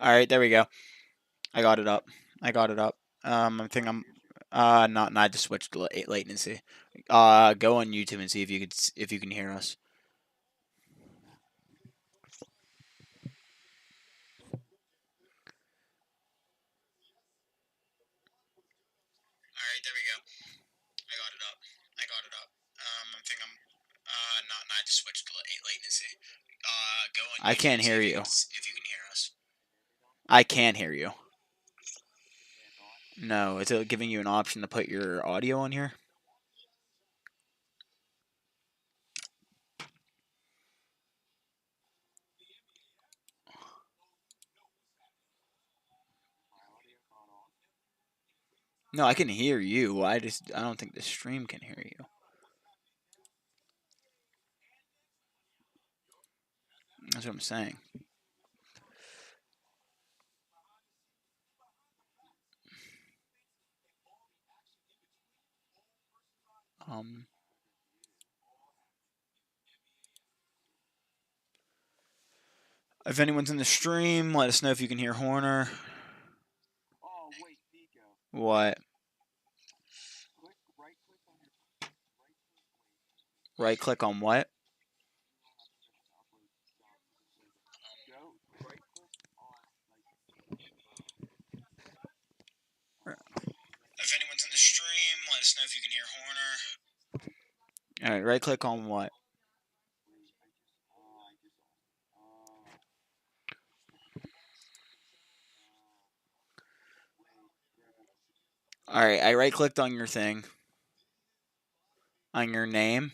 All right, there we go. I got it up. I got it up. I think I'm not. I just switched to latency. Go on YouTube and see if you if you can hear us. All right, there we go. I got it up. I got it up. I think I'm not. I just switched to latency. Go on. I can't hear you. If you can hear us. I can't hear you. No, is it giving you an option to put your audio on here? No, I can hear you. I don't think the stream can hear you. That's what I'm saying. Um, if anyone's in the stream, let us know if you can hear Horner. What? Right click on what? If anyone's in the stream, let us know if you can hear Horner. All right, right click on what? All right, I right clicked on your thing. On your name.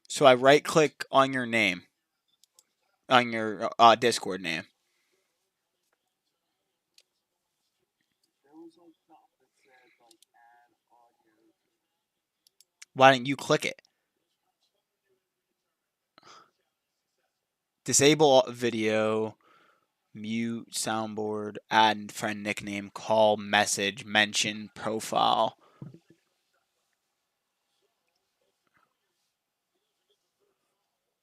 So I right click on your name. On your Discord name. Why didn't you click it? Disable video, mute soundboard, add friend nickname, call, message, mention, profile.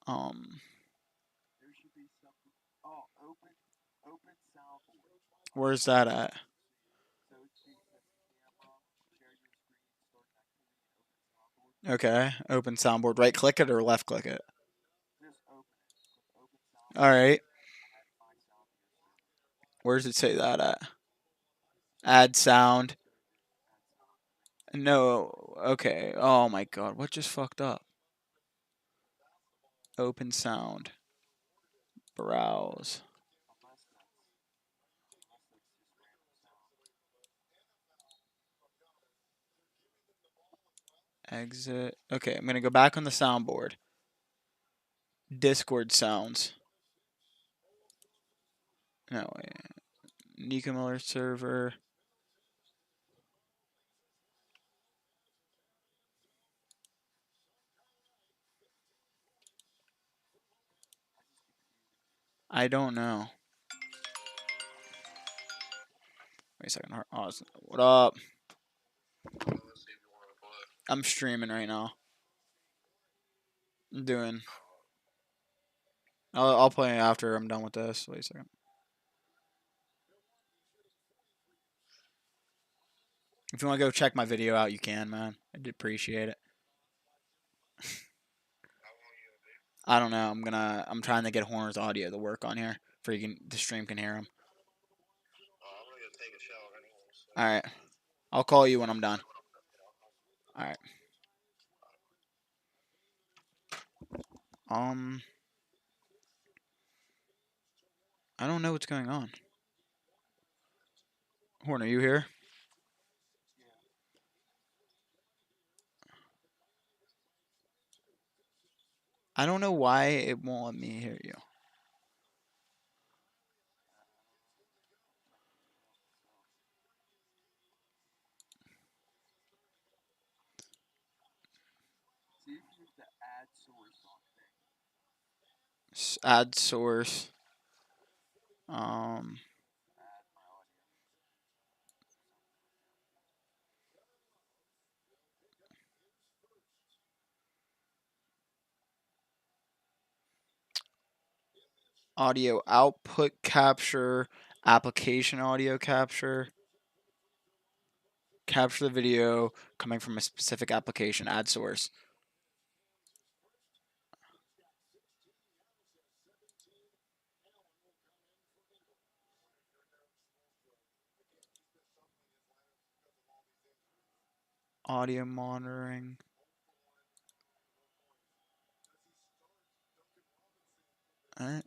Um, where's that at? Okay, open soundboard. Right click it or left click it? All right. Where does it say that at? Add sound. No. Okay. Oh my god. What just fucked up? Open sound. Browse. Exit. Okay, I'm gonna go back on the soundboard. Discord sounds. No, wait. Nico Miller server. I don't know. Wait a second. What up? I'm streaming right now. I'm doing. I'll play after I'm done with this. Wait a second. If you want to go check my video out, you can, man. I'd appreciate it. I don't know. I'm trying to get Horner's audio to work on here for the stream can hear him. All right. I'll call you when I'm done. All right. I don't know what's going on. Horn, are you here? I don't know why it won't let me hear you. Add source. Um, audio output capture, application audio capture, capture the video coming from a specific application, add source. Audio monitoring. All right.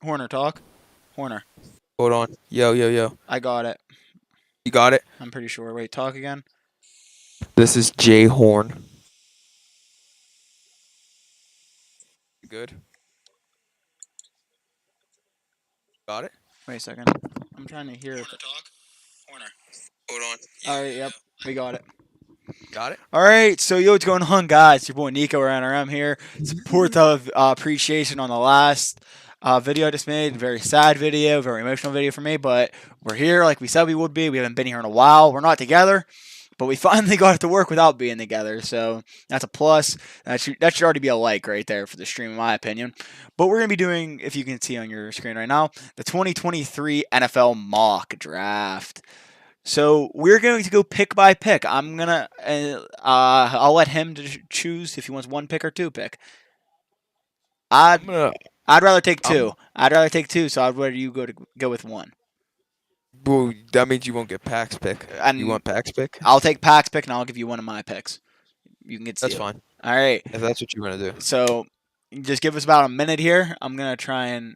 Horner, talk. Horner. Hold on. Yo, yo, yo. I got it. You got it? I'm pretty sure. Wait, talk again. This is JHorn. Good. Got it? Wait a second. I'm trying to hear if. Horner, talk. Horner. Hold on. Yo, All right. yo, Yep. yo. We got it. Got it? All right, so yo, what's going on, guys? Your boy Nico or NRM here. Support of appreciation on the last video I just made. Very sad video, very emotional video for me, but we're here like we said we would be. We haven't been here in a while. We're not together, but we finally got it to work without being together. So that's a plus. That should already be a like right there for the stream, in my opinion. But we're gonna be doing, if you can see on your screen right now, the 2023 NFL mock draft. So we're going to go pick by pick. I'll let him choose if he wants one pick or two pick. I'd I'm gonna. I'd rather take two. I'm. I'd rather take two. So I'd rather you go with one. Well, that means you won't get Pax pick. You And want Pax pick? I'll take Pac's pick and I'll give you one of my picks. You can get That's Steele. fine. All right. If that's what you want to do. So just give us about a minute here. I'm gonna try and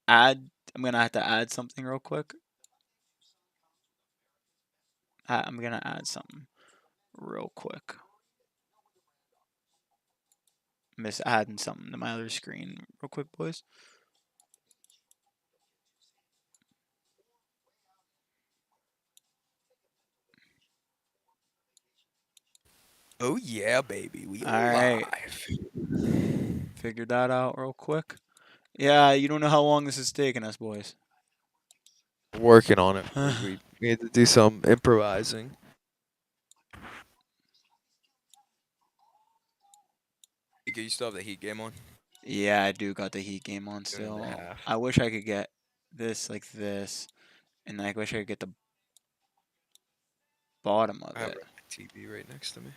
add. I'm gonna have to add something real quick. I'm gonna add something real quick. I'm just adding something to my other screen real quick, boys. Oh yeah, baby. We All right. alive. Figured that out real quick. Yeah, you don't know how long this is taking us, boys. Working on it. We had to do some improvising. You still have the Heat game on? Yeah, I do got the Heat game on 2.5. still. I wish I could get this like this, and I wish I could get the bottom of I have it. a TV right next to me.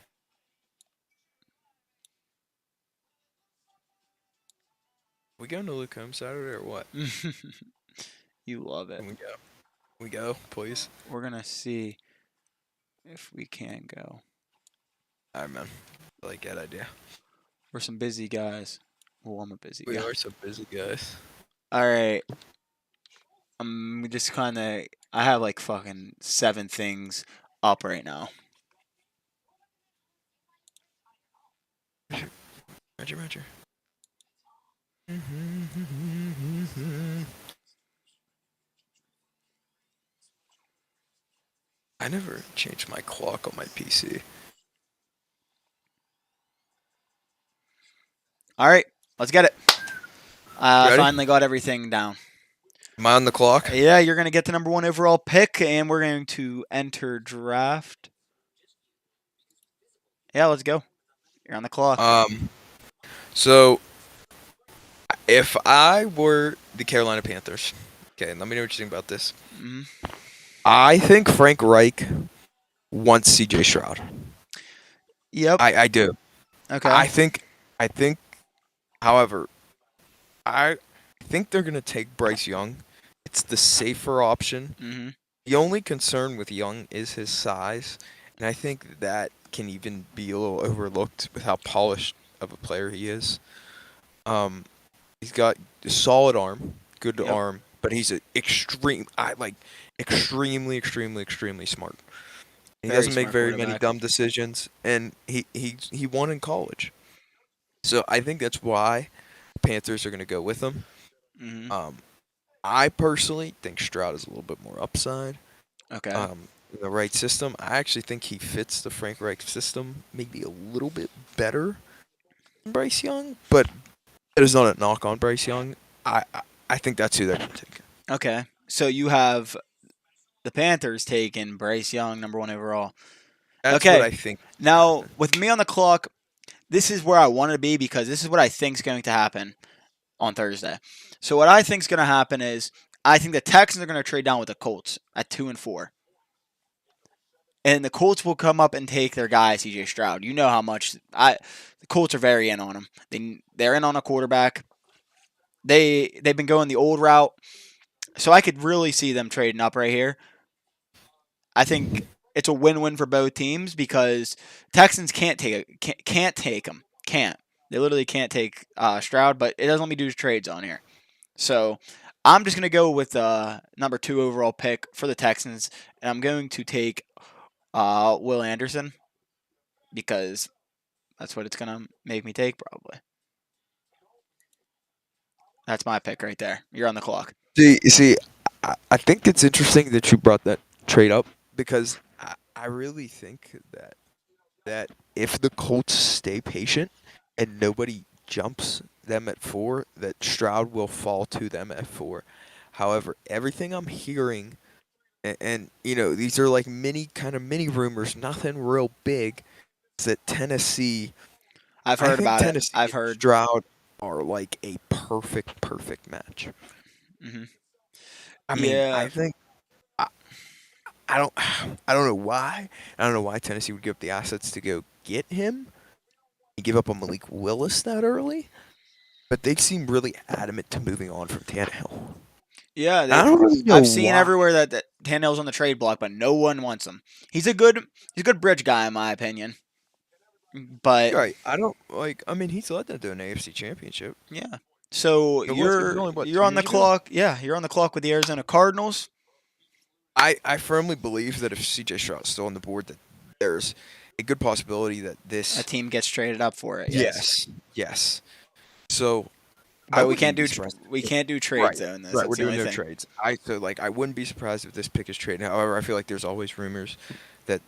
We going to Luke home Saturday or what? You love it. Can we go? We go, please. We're gonna see if we can go. All right, man. I like that idea. We're some busy guys. Well, I'm a busy We guy. are so busy, guys. All right. I'm just kind of. I have like fucking 7 things up right now. Roger, Roger. I never changed my clock on my PC. All right, let's get it. I Ready? finally got everything down. Am I on the clock? Yeah, you're going to get the number 1 overall pick, and we're going to enter draft. Yeah, let's go. You're on the clock. So if I were the Carolina Panthers, okay, let me know what you think about this. Mm-hmm. I think Frank Reich wants CJ Stroud. Yep. I do. Okay. I think, however, I think they're gonna take Bryce Young. It's the safer option. Mm-hmm. The only concern with Young is his size, and I think that can even be a little overlooked with how polished of a player he is. He's got a solid arm, good Yep. arm, but he's extremely, extremely smart. He Very doesn't make smart very many quarterback. dumb decisions, and he won in college. So I think that's why the Panthers are going to go with him. Mm-hmm. I personally think Stroud is a little bit more upside. Okay. In the right system. I actually think he fits the Frank Reich system maybe a little bit better than Bryce Young, but it is not a knock on Bryce Young. I think that's who they're going to take. Okay. So you have the Panthers taking Bryce Young, number one overall. That's what Okay. I think will Now, happen. with me on the clock, this is where I want to be because this is what I think is going to happen on Thursday. So what I think is going to happen is I think the Texans are going to trade down with the Colts at 2 and 4, and the Colts will come up and take their guy C.J. Stroud. You know how much the Colts are very in on him. They're in on a quarterback. They've been going the old route, so I could really see them trading up right here. I think it's a win-win for both teams because Texans can't take him. Can't. They literally can't take Stroud, but it doesn't let me do trades on here. So I'm just gonna go with number 2 overall pick for the Texans, and I'm going to take Will Anderson because that's what it's gonna make me take probably. That's my pick right there. You're on the clock. See, I think it's interesting that you brought that trade up because I really think that if the Colts stay patient and nobody jumps them at 4, that Stroud will fall to them at 4. However, everything I'm hearing, and these are like mini rumors, nothing real big, is that Tennessee. I've I heard think about it. Tennessee I've and heard. Stroud are like a perfect match. Hmm. I mean, Yeah. I, I don't I don't know why. I don't know why Tennessee would give up the assets to go get him and give up on Malik Willis that early, but they seem really adamant to moving on from Tannehill. Yeah, I don't really know I've seen why. everywhere that Tannehill's on the trade block, but no one wants him. He's a good bridge guy in my opinion. But Right. I don't like. I mean, he's led them to an AFC Championship. yeah. So It was you're only what, you're 2 on the years ago. clock. Yeah, you're on the clock with the Arizona Cardinals. I firmly believe that if CJ Stroud's still on the board, that there's a good possibility that A this. team gets traded up for it. Yes, Yes. Yes. So I but we wouldn't can't even be do surprised. we If, can't do trades right. though in this. Right. We're That's the doing only no thing. trades. I wouldn't be surprised if this pick is traded. However, I feel like there's always rumors that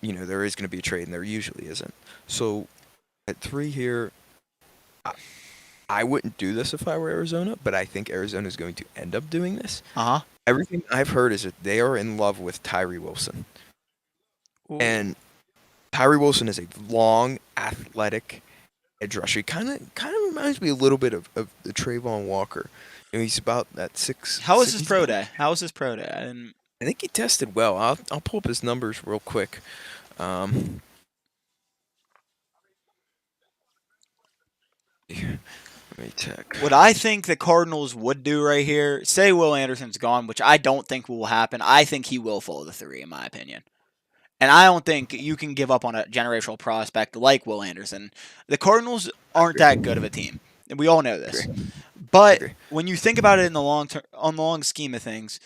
there is going to be a trade, and there usually isn't. So at 3 here, I, I wouldn't do this if I were Arizona, but I think Arizona is going to end up doing this. Uh Everything I've heard is that they are in love with Tyree Wilson, huh. and Tyree Wilson is a long, athletic edge rusher. He kind of reminds me a little bit of the Trayvon Walker. He's about that six, How was six. his He's pro about. day? How was his pro day? I didn't. I think he tested well. I'll pull up his numbers real quick. Um, let me check. What I think the Cardinals would do right here, say Will Anderson's gone, which I don't think will happen. I think he will fall to 3, in my opinion. And I don't think you can give up on a generational prospect like Will Anderson. The Cardinals I aren't that good of agree. a team, and we all know I agree. this. I But agree. when you think about it in the long term, on the long scheme of things,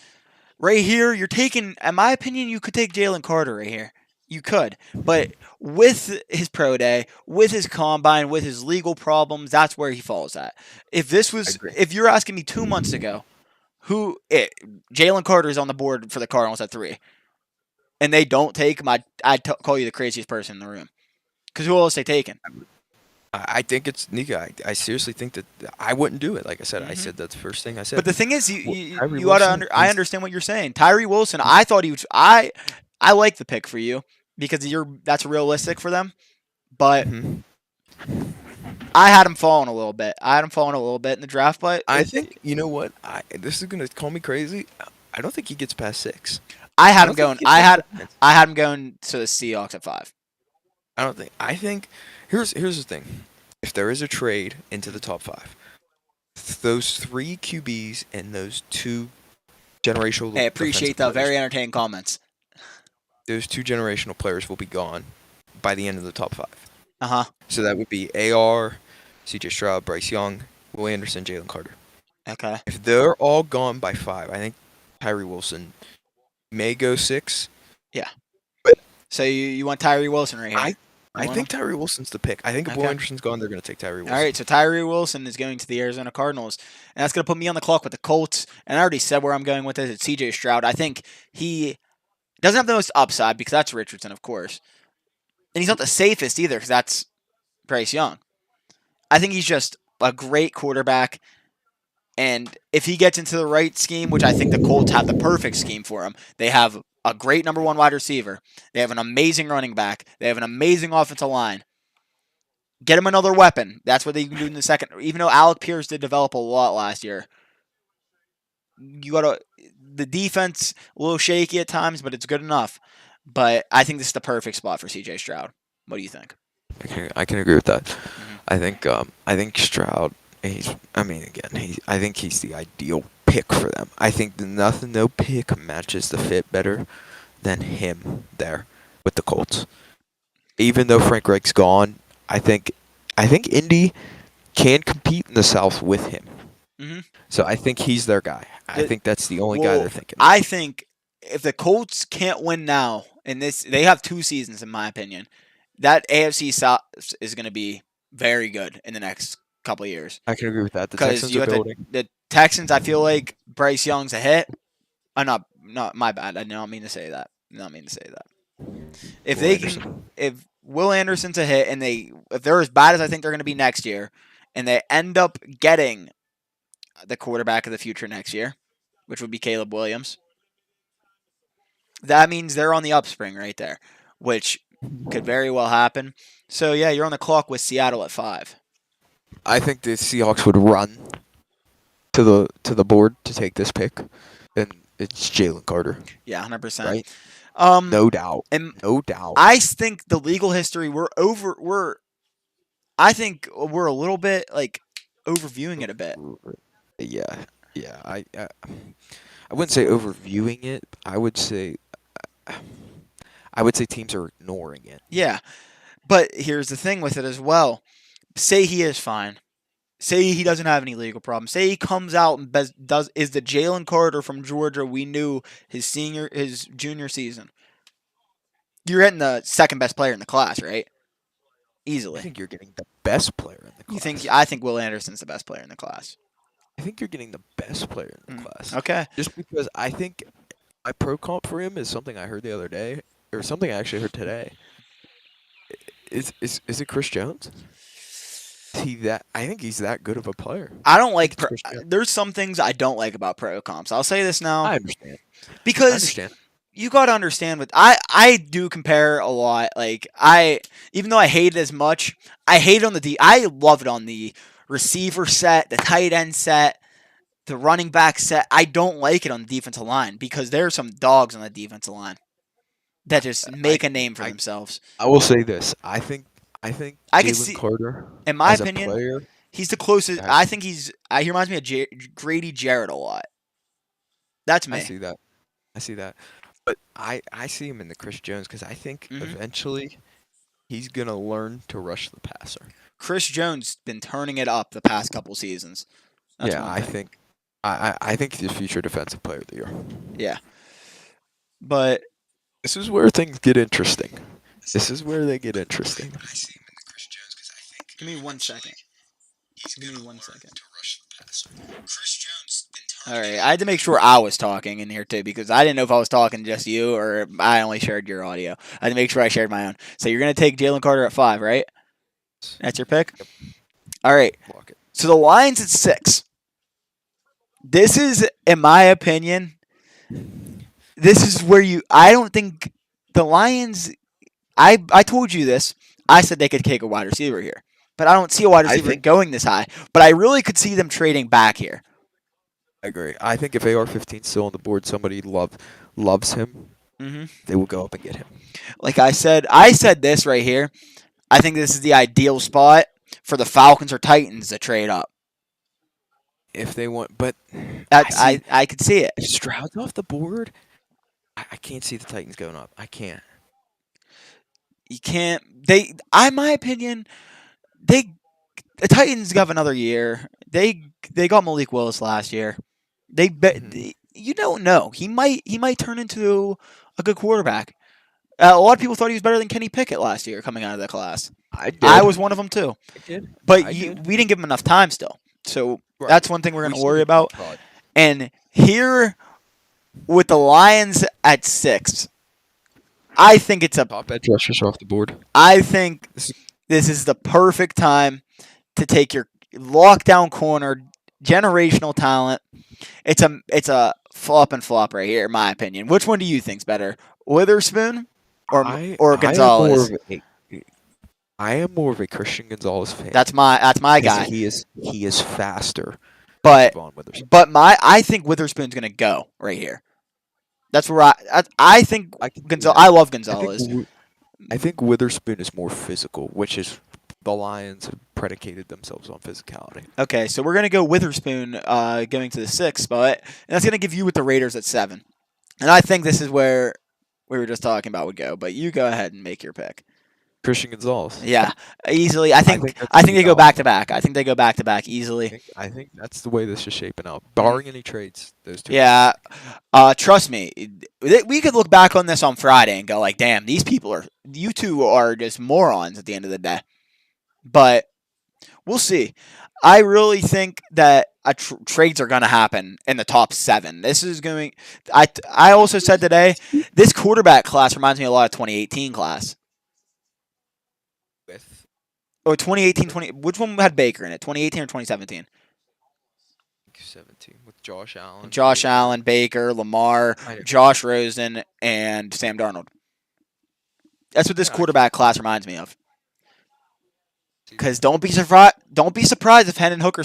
right here, you're taking. In my opinion, you could take Jalen Carter right here. You could, but with his pro day, with his combine, with his legal problems, that's where he falls at. I agree. If you're asking me 2 months ago, who Jalen Carter is on the board for the Cardinals at 3, and they don't take him, I'd call you the craziest person in the room. Because who else they taking? I think it's Nika. I seriously think that I wouldn't do it. Like I Hmm. said that's the first thing I But said. the thing is, Tyree you ought to Wilson I is. understand what you're saying. Tyree Wilson, I thought he was. I like the pick for you because that's realistic for them. But Mhm. I had him falling a little bit. I had him falling a little bit in the draft. But I think you know what. This is gonna call me crazy. I don't think he gets past 6. I I had him don't think going. he gets past the Giants. I had him going to the Seahawks at 5. I don't think. I think here's the thing. If there is a trade into the top 5, those 3 QBs and those 2 generational Hey, defensive appreciate the players, very entertaining comments. those 2 generational players will be gone by the end of the top 5. Uh huh. So that would be AR, CJ Stroud, Bryce Young, Will Anderson, Jalen Carter. Okay. If they're all gone by 5, I think Tyree Wilson may go 6. Yeah. But So you want Tyree Wilson right here? I You I want him? think Tyree Wilson's the pick. I think if Will Okay. Anderson's gone, they're going to take Tyree All right, Wilson. so Tyree Wilson is going to the Arizona Cardinals, and that's going to put me on the clock with the Colts. And I already said where I'm going with this. It's C.J. Stroud. I think he Doesn't have the most upside because that's Richardson, of course, and he's not the safest either because that's Bryce Young. I think he's just a great quarterback. And if he gets into the right scheme, which I think the Colts have the perfect scheme for him, they have a great number one wide receiver. They have an amazing running back. They have an amazing offensive line. Get him another weapon. That's what they can do in the second. Even though Alec Pierce did develop a lot last year, you got to the defense a little shaky at times, but it's good enough. But I think this is the perfect spot for C.J. Stroud. What do you think? I can agree with that. Mm-hmm. I think Stroud. I mean, again, I think he's the ideal pick for them. I think no pick matches the fit better than him there with the Colts. Even though Frank Reich's gone, I think I think Indy can compete in the South with him. Mm-hmm. So I think he's their guy. I The, think that's the only guy well, they're thinking of. I think if the Colts can't win now, and this they have 2 seasons in my opinion, that AFC South is going to be very good in the next couple of years. I can agree with that. The Because Texans you are got building. the Texans. I feel like Bryce Young's a hit. I'm not my bad. I did not mean to say that. I did not mean to say that. If Will they can, Anderson. if Will Anderson's a hit, and if they're as bad as I think they're going to be next year, and they end up getting the quarterback of the future next year, which would be Caleb Williams, that means they're on the upspring right there, which could very well happen. So yeah, you're on the clock with Seattle at 5. I think the Seahawks would run to the board to take this pick, and it's Jalen Carter, Yeah, 100%. right? Um, No doubt. and No doubt. I think the legal history I think we're a little bit like overviewing it a bit. Yeah, yeah. I wouldn't say overviewing it. I would say teams are ignoring it. Yeah, but here's the thing with it as well. Say he is fine. Say he doesn't have any legal problems. Say he comes out and does is the Jalen Carter from Georgia we knew his junior season. You're getting the second best player in the class, right? I Easily. think you're getting the best player in the You think class. I think Will Anderson's the best player in the class. I think you're getting the best player in the class. Okay. Just because I think my pro comp for him is something I heard the other day, or something I actually heard today. Is it Chris Jones? Is he that? I think he's that good of a player. I don't I think like. it's Chris Jones. There's some things I don't like about pro comps. I'll say this now I understand. I because understand. you got to understand what I do compare a lot. Like I even though I hate it as much, I hate it on I love it on the receiver set, the tight end set, the running back set. I don't like it on the defensive line because there are some dogs on the defensive line that just I make a name for I themselves. I will say this. I think I could Jalen see Carter in my as a opinion, player he's the closest. has. I think he reminds me of Grady Jarrett a lot. That's I me. see that. I see that. But I see him in the Chris Jones because I think hmm eventually he's gonna learn to rush the passer. Chris Jones been turning it up the past couple seasons. That's Yeah, one I thing. think I think he's the future defensive player of the year. Yeah, but This is where things get interesting. This is where they get interesting. I see him in the Chris Jones because I think. Give me 1 second. Give me 1 second. To rush the passer. Chris Jones been All right, I had to make sure I was talking in here too because I didn't know if I was talking to just you or I only shared your audio. I had to make sure I shared my own. So you're gonna take Jalen Carter at 5, right? That's your pick. Yep. All right. Lock it. So the Lions at 6. This is, in my opinion, this is where I don't think the Lions. I told you this. I said they could take a wide receiver here, but I don't see a wide I receiver think going this high. But I really could see them trading back here. I agree. I think if AR-15 is still on the board, somebody loves him. hmm They will go up and get him. Like I said this right here. I think this is the ideal spot for the Falcons or Titans to trade up. If they want, but That I see I could see it. if Stroud's off the board, I can't see the Titans going up. I can't. You can't. I my opinion, they the Titans have another year. They got Malik Willis last year. They bet Mhm. you don't know. He might turn into a good quarterback. A lot of people thought he was better than Kenny Pickett last year coming out of the class. I I did. was one of them too. I did. But I did. we didn't give him enough time still. So Right. that's one thing we're We going to still worry didn't about. prod. And here with the Lions at 6, I think it's a. Top edge rushers are off the board. I think This is, this is the perfect time to take your lockdown corner, generational talent. It's a flop and flop right here, in my opinion. Which one do you think's better, Witherspoon or I am more Gonzalez? of a Christian Gonzalez fan That's my because guy. he is faster than But Javon Witherspoon. I think Witherspoon's gonna go right here. That's where I think I can see Gonzalez. that. I love I think Gonzalez. I think Witherspoon is more physical, which is the Lions have predicated themselves on physicality. Okay, so we're gonna go Witherspoon going to the 6th spot, and that's gonna give you with the Raiders at 7. And I think this is where we were just talking about would go. But you go ahead and make your pick. Christian Gonzalez. Yeah, easily. I I think think that's I think too they go back to powerful. back. I think they go back to back easily. I think that's the way this is shaping out. Mhm. Barring any trades, those two are going Yeah, back. trust me, we could look back on this on Friday and go like, "Damn, these people are you two are just morons at the end of the day." But we'll see. I really think that trades are going to happen in the top 7. This is going. I also said today this quarterback class reminds me a lot of 2018 class With or 2018 20. Which one had Baker in it? 2018 or 2017? 17 with Josh Allen, Josh Baker. Allen, Baker, Lamar, I, Josh Rosen, and Sam Darnold. That's what this yeah, I can quarterback class reminds me of. see Because that. don't be surprised. Don't be surprised if Hendon Hooker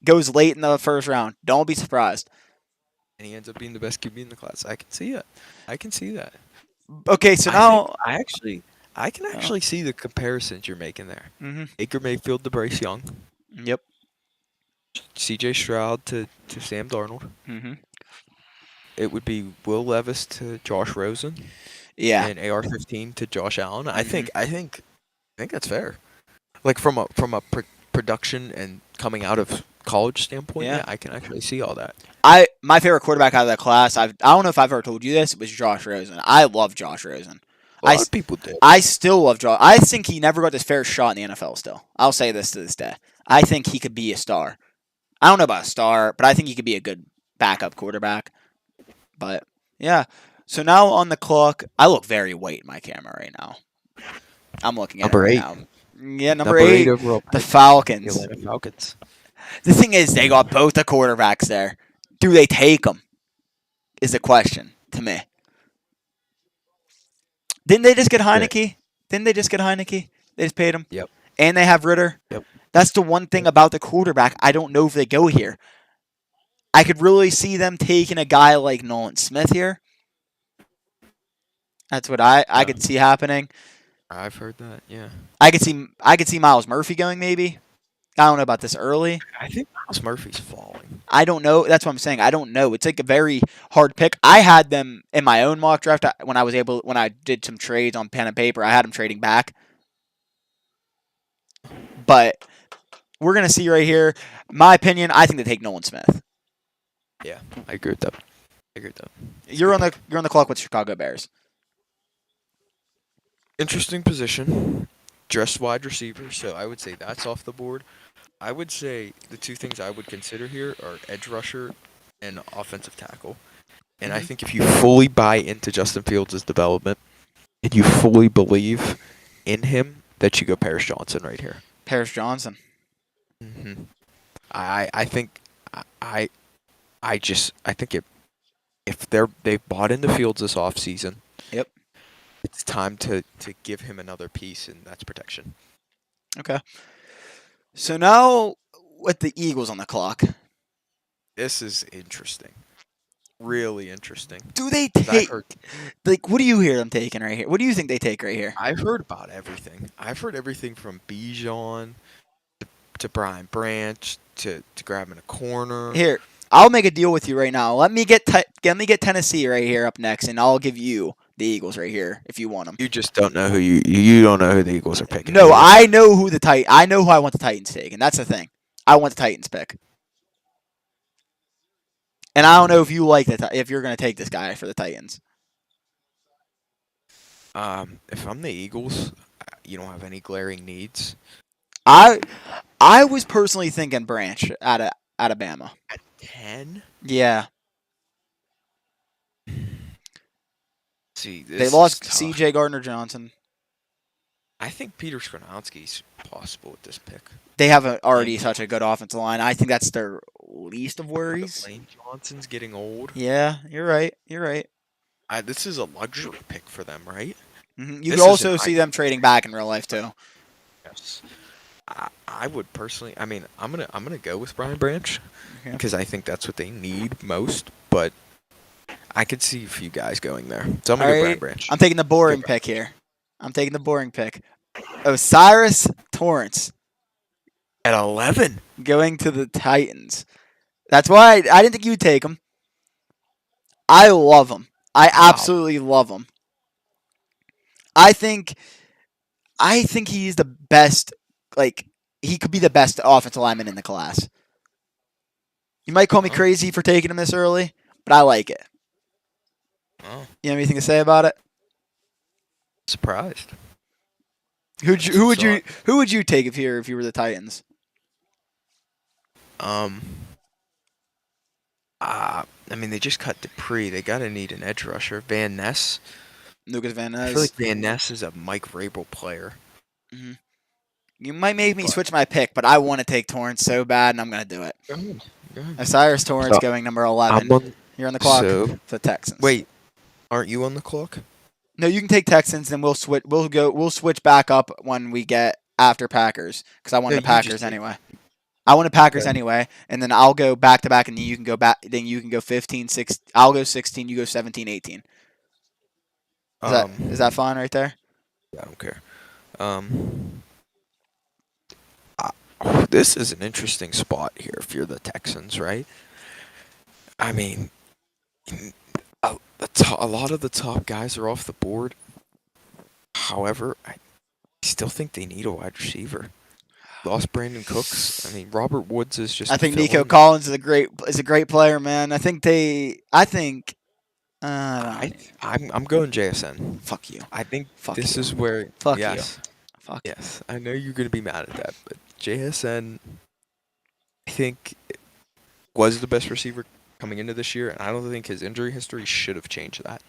goes late in the first round. Don't be surprised. And he ends up being the best QB in the class. I can see it. I can see that. Okay, so I think now. I can Uh, actually see the comparisons you're making there. mm-hmm. Baker Mayfield to Bryce Young, Yep. C.J. Stroud to Sam Darnold. Mm-hmm. It would be Will Levis to Josh Rosen Yeah. and AR-15 to Josh Allen. Mm-hmm. I think that's fair. Like from a production and coming out of college standpoint, Yeah. yeah, I can actually see all that. My favorite quarterback out of that class. I don't know if I've ever told you this. Was Josh Rosen. I love Josh Rosen. A lot of people did. I still love Josh. I think he never got his fair shot in the NFL. Still, I'll say this to this day. I think he could be a star. I don't know about a star, but I think he could be a good backup quarterback. But yeah. So now on the clock, I look very white in my camera right now. I'm looking at it Number right 8. now. Yeah, number Number 8 eight, overall the pick, the Falcons. Atlanta Falcons. The thing is, they got both the quarterbacks there. Do they take them? Is the question to me. Didn't they just get Yeah. Heineke? Didn't they just get Heineke? They just paid him, Yep. and they have Ritter. Yep. That's the one thing Yep. about the quarterback. I don't know if they go here. I could really see them taking a guy like Nolan Smith here. That's what I Yeah. could see happening. I've heard that. Yeah. I could see Miles Murphy going maybe. I don't know about this early. I think Miles Murphy's falling. I don't know. That's what I'm saying. I don't know. It's like a very hard pick. I had them in my own mock draft when I did some trades on pen and paper. I had them trading back, but we're gonna see right here. My opinion. I think they take Nolan Smith. Yeah, I agree with that. I agree with that. You're on the clock with Chicago Bears. Interesting position. Dressed wide receiver, so I would say that's off the board. I would say the two things I would consider here are edge rusher and offensive tackle. And I Mhm. think if you fully buy into Justin Fields' development and you fully believe in him, that you go Paris Johnson right here. Paris Johnson. hmm I think I I think if they've bought into Fields this offseason, Yep. it's time to give him another piece, and that's protection. Okay. So now with the Eagles on the clock, This is interesting. Really interesting. do they 'Cause take what do you hear them taking right here? What do you think they take right here? I've heard about everything. I've heard everything from Bijan to Brian Branch to grabbing a corner. Here, I'll make a deal with you right now. Let me get Tennessee right here up next, and I'll give you the Eagles right here if you want them. You just don't know who you don't know who the Eagles are picking. No, I know who I know who I want the Titans to take, and that's the thing. I want the Titans pick, and I don't know if you like if you're going to take this guy for the Titans. If I'm the Eagles, you don't have any glaring needs. I I was personally thinking Branch out of Alabama. At 10, Yeah, See, They this is lost tough. C.J. Gardner Johnson. I think Peter Skrzynkowski's possible with this pick. They have Lane already such a good Johnson. offensive line. I think that's their least of But worries. Lane Johnson's getting old. Yeah, you're right. You're right. This is a luxury pick for them, right? You could This is an also see them trading back in real life too. yes. I would personally. I mean, I'm gonna go with Brian Branch Okay. because I think that's what they need most. But I could see a few guys going there, so I'm All gonna go Brian right. Branch. I'm taking the Go boring Brian pick Branch. here. I'm taking the boring pick. Osiris Torrance At 11. going to the Titans. That's why I didn't think you'd take him. I love him. I Wow. absolutely love him. I think I think he's the best. Like he could be the best offensive lineman in the class. You might call me Oh, crazy for taking him this early, but I like it. oh, You have anything to say about it? surprised. Who'd you, That's who some would you thought. who would you take if you were the Titans? Um, I mean, they just cut Dupree. They gotta need an edge rusher. Van Ness. Lucas Van I feel Ness. like Van Ness is a Mike Vrabel player, Hmm. You might make me but switch my pick, but I want to take Torrance so bad, and I'm gonna do it. go ahead. Go ahead. Osiris Torrance So going number I'm 11. on. You're on the clock So for the Texans. wait, aren't you on the clock? No, you can take Texans, and we'll switch. We'll switch back up when we get after Packers because I wanted No, the you just Packers take. anyway. I wanted Packers Okay. anyway, and then I'll go back to back, and then you can go back. Then you can go 15, 6. I'll go 16. You go 17, 18. Is that Um, fine right there? I don't care. Um, I, this is an interesting spot here if you're the Texans, right? I mean, a lot of the top guys are off the board. However, I still think they need a wide receiver. Lost Brandon Cooks. I mean, Robert Woods is I just think Nico filling. Collins is a great player, man. I think I I don't. I'm going JSN. Fuck you. I think Fuck this you. is where Fuck you. yes, Fuck you. yes. I know you're gonna be mad at that, but JSN I think was the best receiver coming into this year, and I don't think his injury history should have changed that.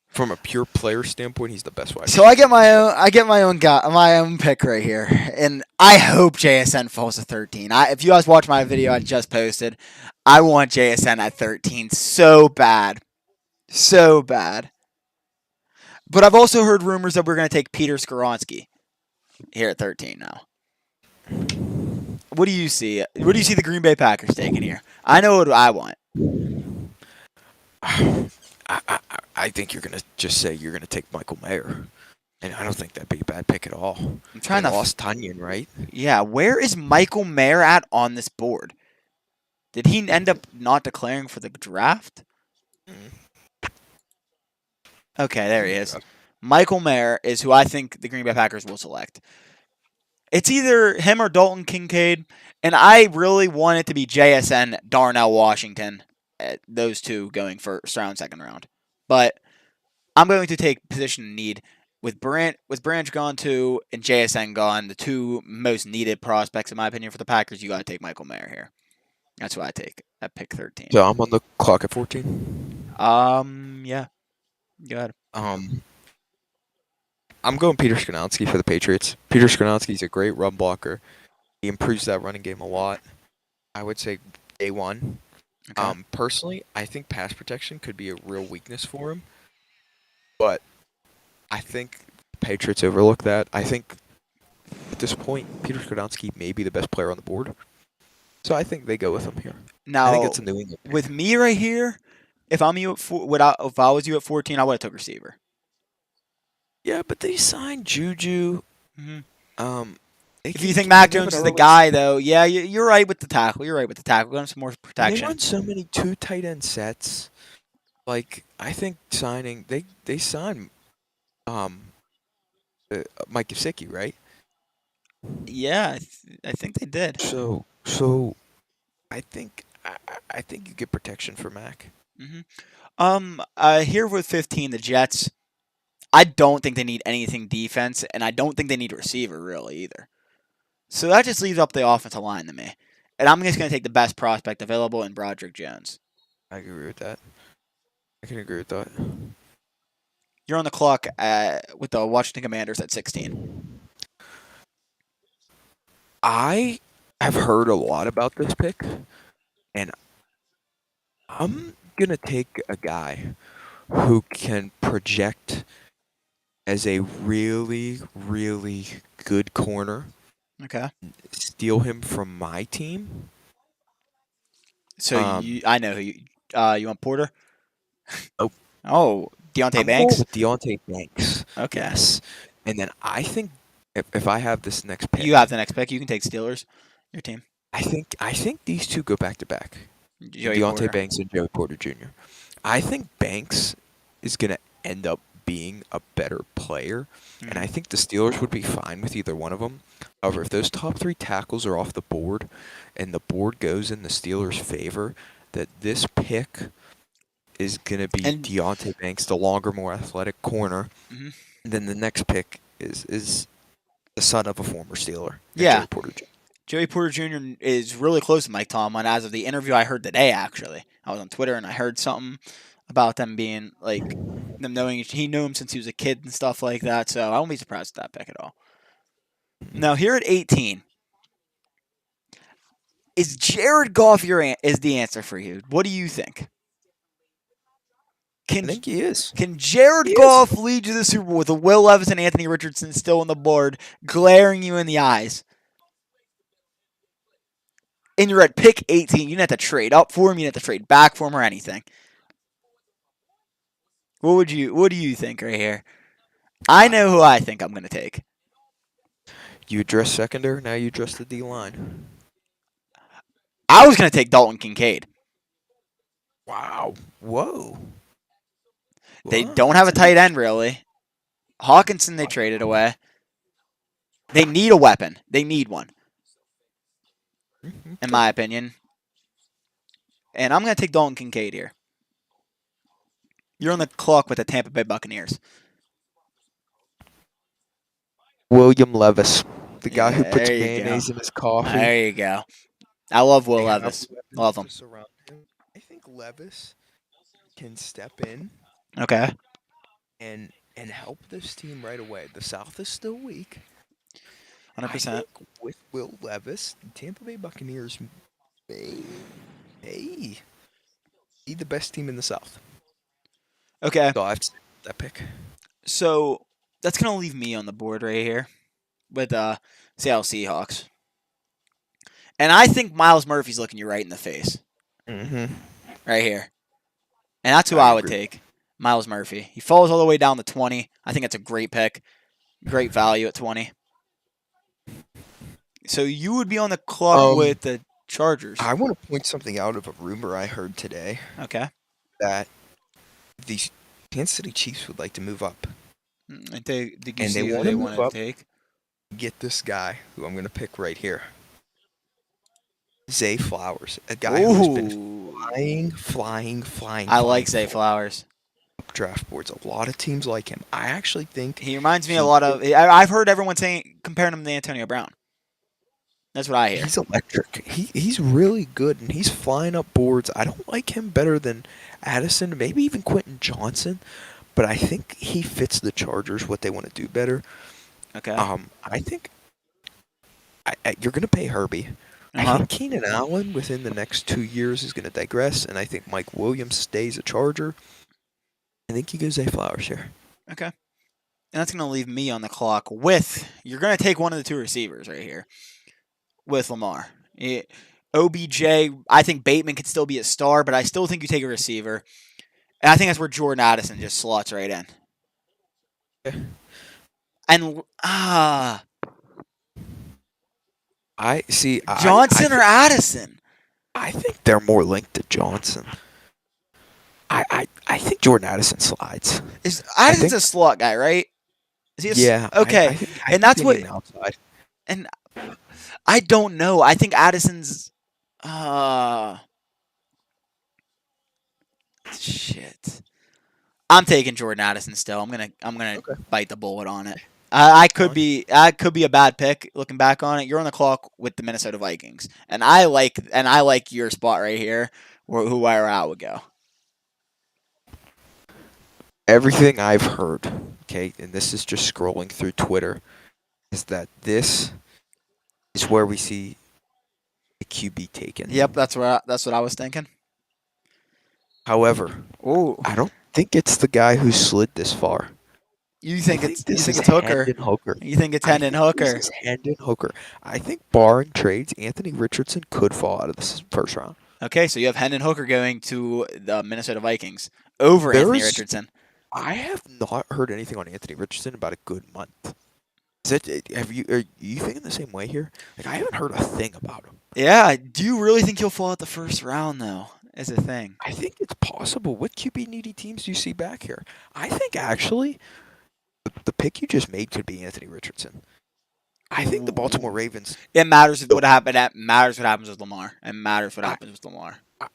From a pure player standpoint, he's the best wide So I receiver get in the my league. own. I get my own pick right here, and I hope JSN falls to 13. If you guys watch my video I just posted, I want JSN at 13 so bad, so bad. But I've also heard rumors that we're going to take Peter Skoronsky here at 13 now. What do you see? What do you see the Green Bay Packers taking here? I know what I want. I think you're gonna just say you're gonna take Michael Mayer, and I don't think that'd be a bad pick at all. I'm They trying to. lost Tunyon, right? Yeah, where is Michael Mayer at on this board? Did he end up not declaring for the draft? Mm, Okay, there he pretty is. rough. Michael Mayer is who I think the Green Bay Packers will select. It's either him or Dalton Kincaid, and I really want it to be JSN, Darnell Washington, those two going first round, second round. But I'm going to take position of need with Branch gone too and JSN gone, the two most needed prospects in my opinion for the Packers. You got to take Michael Mayer here. That's who I take at pick 13. So I'm on the clock at 14. Yeah, good. Um, I'm going Peter Skrzynkowski for the Patriots. Peter Skrzynkowski's a great run blocker. He improves that running game a lot. I would say day one. Okay. Personally, I think pass protection could be a real weakness for him, but I think the Patriots overlook that. I think at this point, Peter Skrzynkowski may be the best player on the board, so I think they go with him here. I think Now it's a New England pick. with me right here, if I'm you at if I was you at 14, I would have took receiver. Yeah, but they signed Juju. Hmm. Um, they If you can think Mac have Jones an is the early guy, though, yeah, you're right with the tackle. You're right with the tackle. We're going some more and they protection. run so many two tight end sets. Like I think signing they signed um Mike Gesicki, right? Yeah, I think they did. So I think you get protection for Mac. Hmm. Here with 15, the Jets. I don't think they need anything defense, and I don't think they need a receiver really either. So that just leaves up the offensive line to me, and I'm just going to take the best prospect available in Broderick Jones. I agree with that. I can agree with that. You're on the clock with the Washington Commanders at 16. I have heard a lot about this pick, and I'm gonna take a guy who can project as a really, really good corner, Okay. steal him from my team. So Um, I know who you want Porter. oh, Oh, Deontay I'm going Banks. with Deontay Banks. Okay. Yes, and then I think if I have this next You pick, have the next pick. You can take Steelers. Your team. I think these two go back to back. Joey Deontay Porter. Banks and Joey Porter Jr. I think Banks is going to end up being a better player, and Hmm. I think the Steelers would be fine with either one of them. However, if those top three tackles are off the board and the board goes in the Steelers' favor, that this pick is going to be And Deontay Banks, the longer, more athletic corner. mhm. And then the next pick is the son of a former Steeler, and Yeah, Joey Porter Jr. Joey Porter Jr. is really close to Mike Tomlin. As of the interview I heard today, actually, I was on Twitter and I heard something about them being like them knowing he knew him since he was a kid and stuff like that. So I won't be surprised at that pick at all. Now here at 18, is Jared Goff is the answer for you? What do you think? I Can think he is. can He Jared is. Goff lead you to the Super Bowl with Will Levis and Anthony Richardson still on the board, glaring you in the eyes? And you're at pick 18. You didn't have to trade up for him. You didn't have to trade back for him or anything. What do you think right here? I I, know who I think I'm gonna take. you address secondary, now you address the D line. I was gonna take Dalton Kincaid. Wow. Whoa. They Wow. don't have a That's tight interesting. end really. Hawkinson they traded away. They need a weapon. They need one, in Okay. my opinion. And I'm gonna take Dalton Kincaid here. You're on the clock with the Tampa Bay Buccaneers. William Levis, the guy who Yeah, puts there you go. mayonnaise in his coffee. There you go. I love Will They have Levis. weapons Love him. to surround him. I think Levis can step in Okay. and help this team right away. The South is still weak. I 100%. think with Will Levis, the Tampa Bay Buccaneers may, may be the best team in the South. Okay. So I have to stick with that pick. So that's gonna leave me on the board right here with Seattle Seahawks. And I think Miles Murphy's looking you right in the face. Mm-hmm. Right here. And that's who I I would agree. take. Miles Murphy. He falls all the way down to 20. I think it's a great pick. Great value at 20. So you would be on the clock Um, with the Chargers. I want to point something out of a rumor I heard today Okay. that the Kansas City Chiefs would like to move up, Did you and they see who want they to move wanted to up. take? Get this guy who I'm going to pick right here, Zay Flowers, a guy who has been Ooh. I like flying Zay for Flowers. draft boards. A lot of teams like him. I actually think He reminds me a he lot of. I've heard everyone saying comparing him to Antonio Brown. That's what I hear. he's electric. He's really good, and he's flying up boards. I don't like him better than Addison, maybe even Quentin Johnson, but I think he fits the Chargers what they want to do better. Okay. I think you're going to pay Herbie. Uh I huh. think Keenan Allen within the next 2 years is going to digress, and I think Mike Williams stays a Charger. I think he goes Zay Flowers here. Okay. And that's going to leave me on the clock with. You're going to take one of the two receivers right here with Lamar. OBJ, I think Bateman could still be a star, but I still think you take a receiver. And I think that's where Jordan Addison just slots right in. Okay. And I see. Johnson or Addison? I think they're more linked to Johnson. I think Jordan Addison slides. Is I Addison's think. a slot guy, right? Is he Yeah, okay? I And think that's they what. need an outside. And I don't know. I think Addison's. Shit. I'm taking Jordan Addison still. I'm gonna Okay, bite the bullet on it. I could fine. be a bad pick looking back on it. You're on the clock with the Minnesota Vikings, and I like your spot right here, where I would go. Everything I've heard, okay, and this is just scrolling through Twitter, is that this is where we see the QB Yep, taken. that's what I was thinking. However, Ooh, I don't think it's the guy who slid this far. I think you this think is it's Hooker? Hendon Hooker. You think it's I Hendon think this Hooker? is Hendon Hooker. I think barring trades, Anthony Richardson could fall out of this first round. Okay, so you have Hendon Hooker going to the Minnesota Vikings over Anthony There's, Richardson. I have not heard anything on Anthony Richardson about a good month. Is it? Are you thinking the same way here? Like I haven't heard a thing about him. Yeah, do you really think he'll fall out the first round though? Is a thing. I think it's possible. What QB needy teams do you see back here? I think actually the pick you just made could be Anthony Richardson. I think the Baltimore Ravens. It matters Look, what happened. It matters what happens with Lamar. It matters what I, happens with Lamar. I,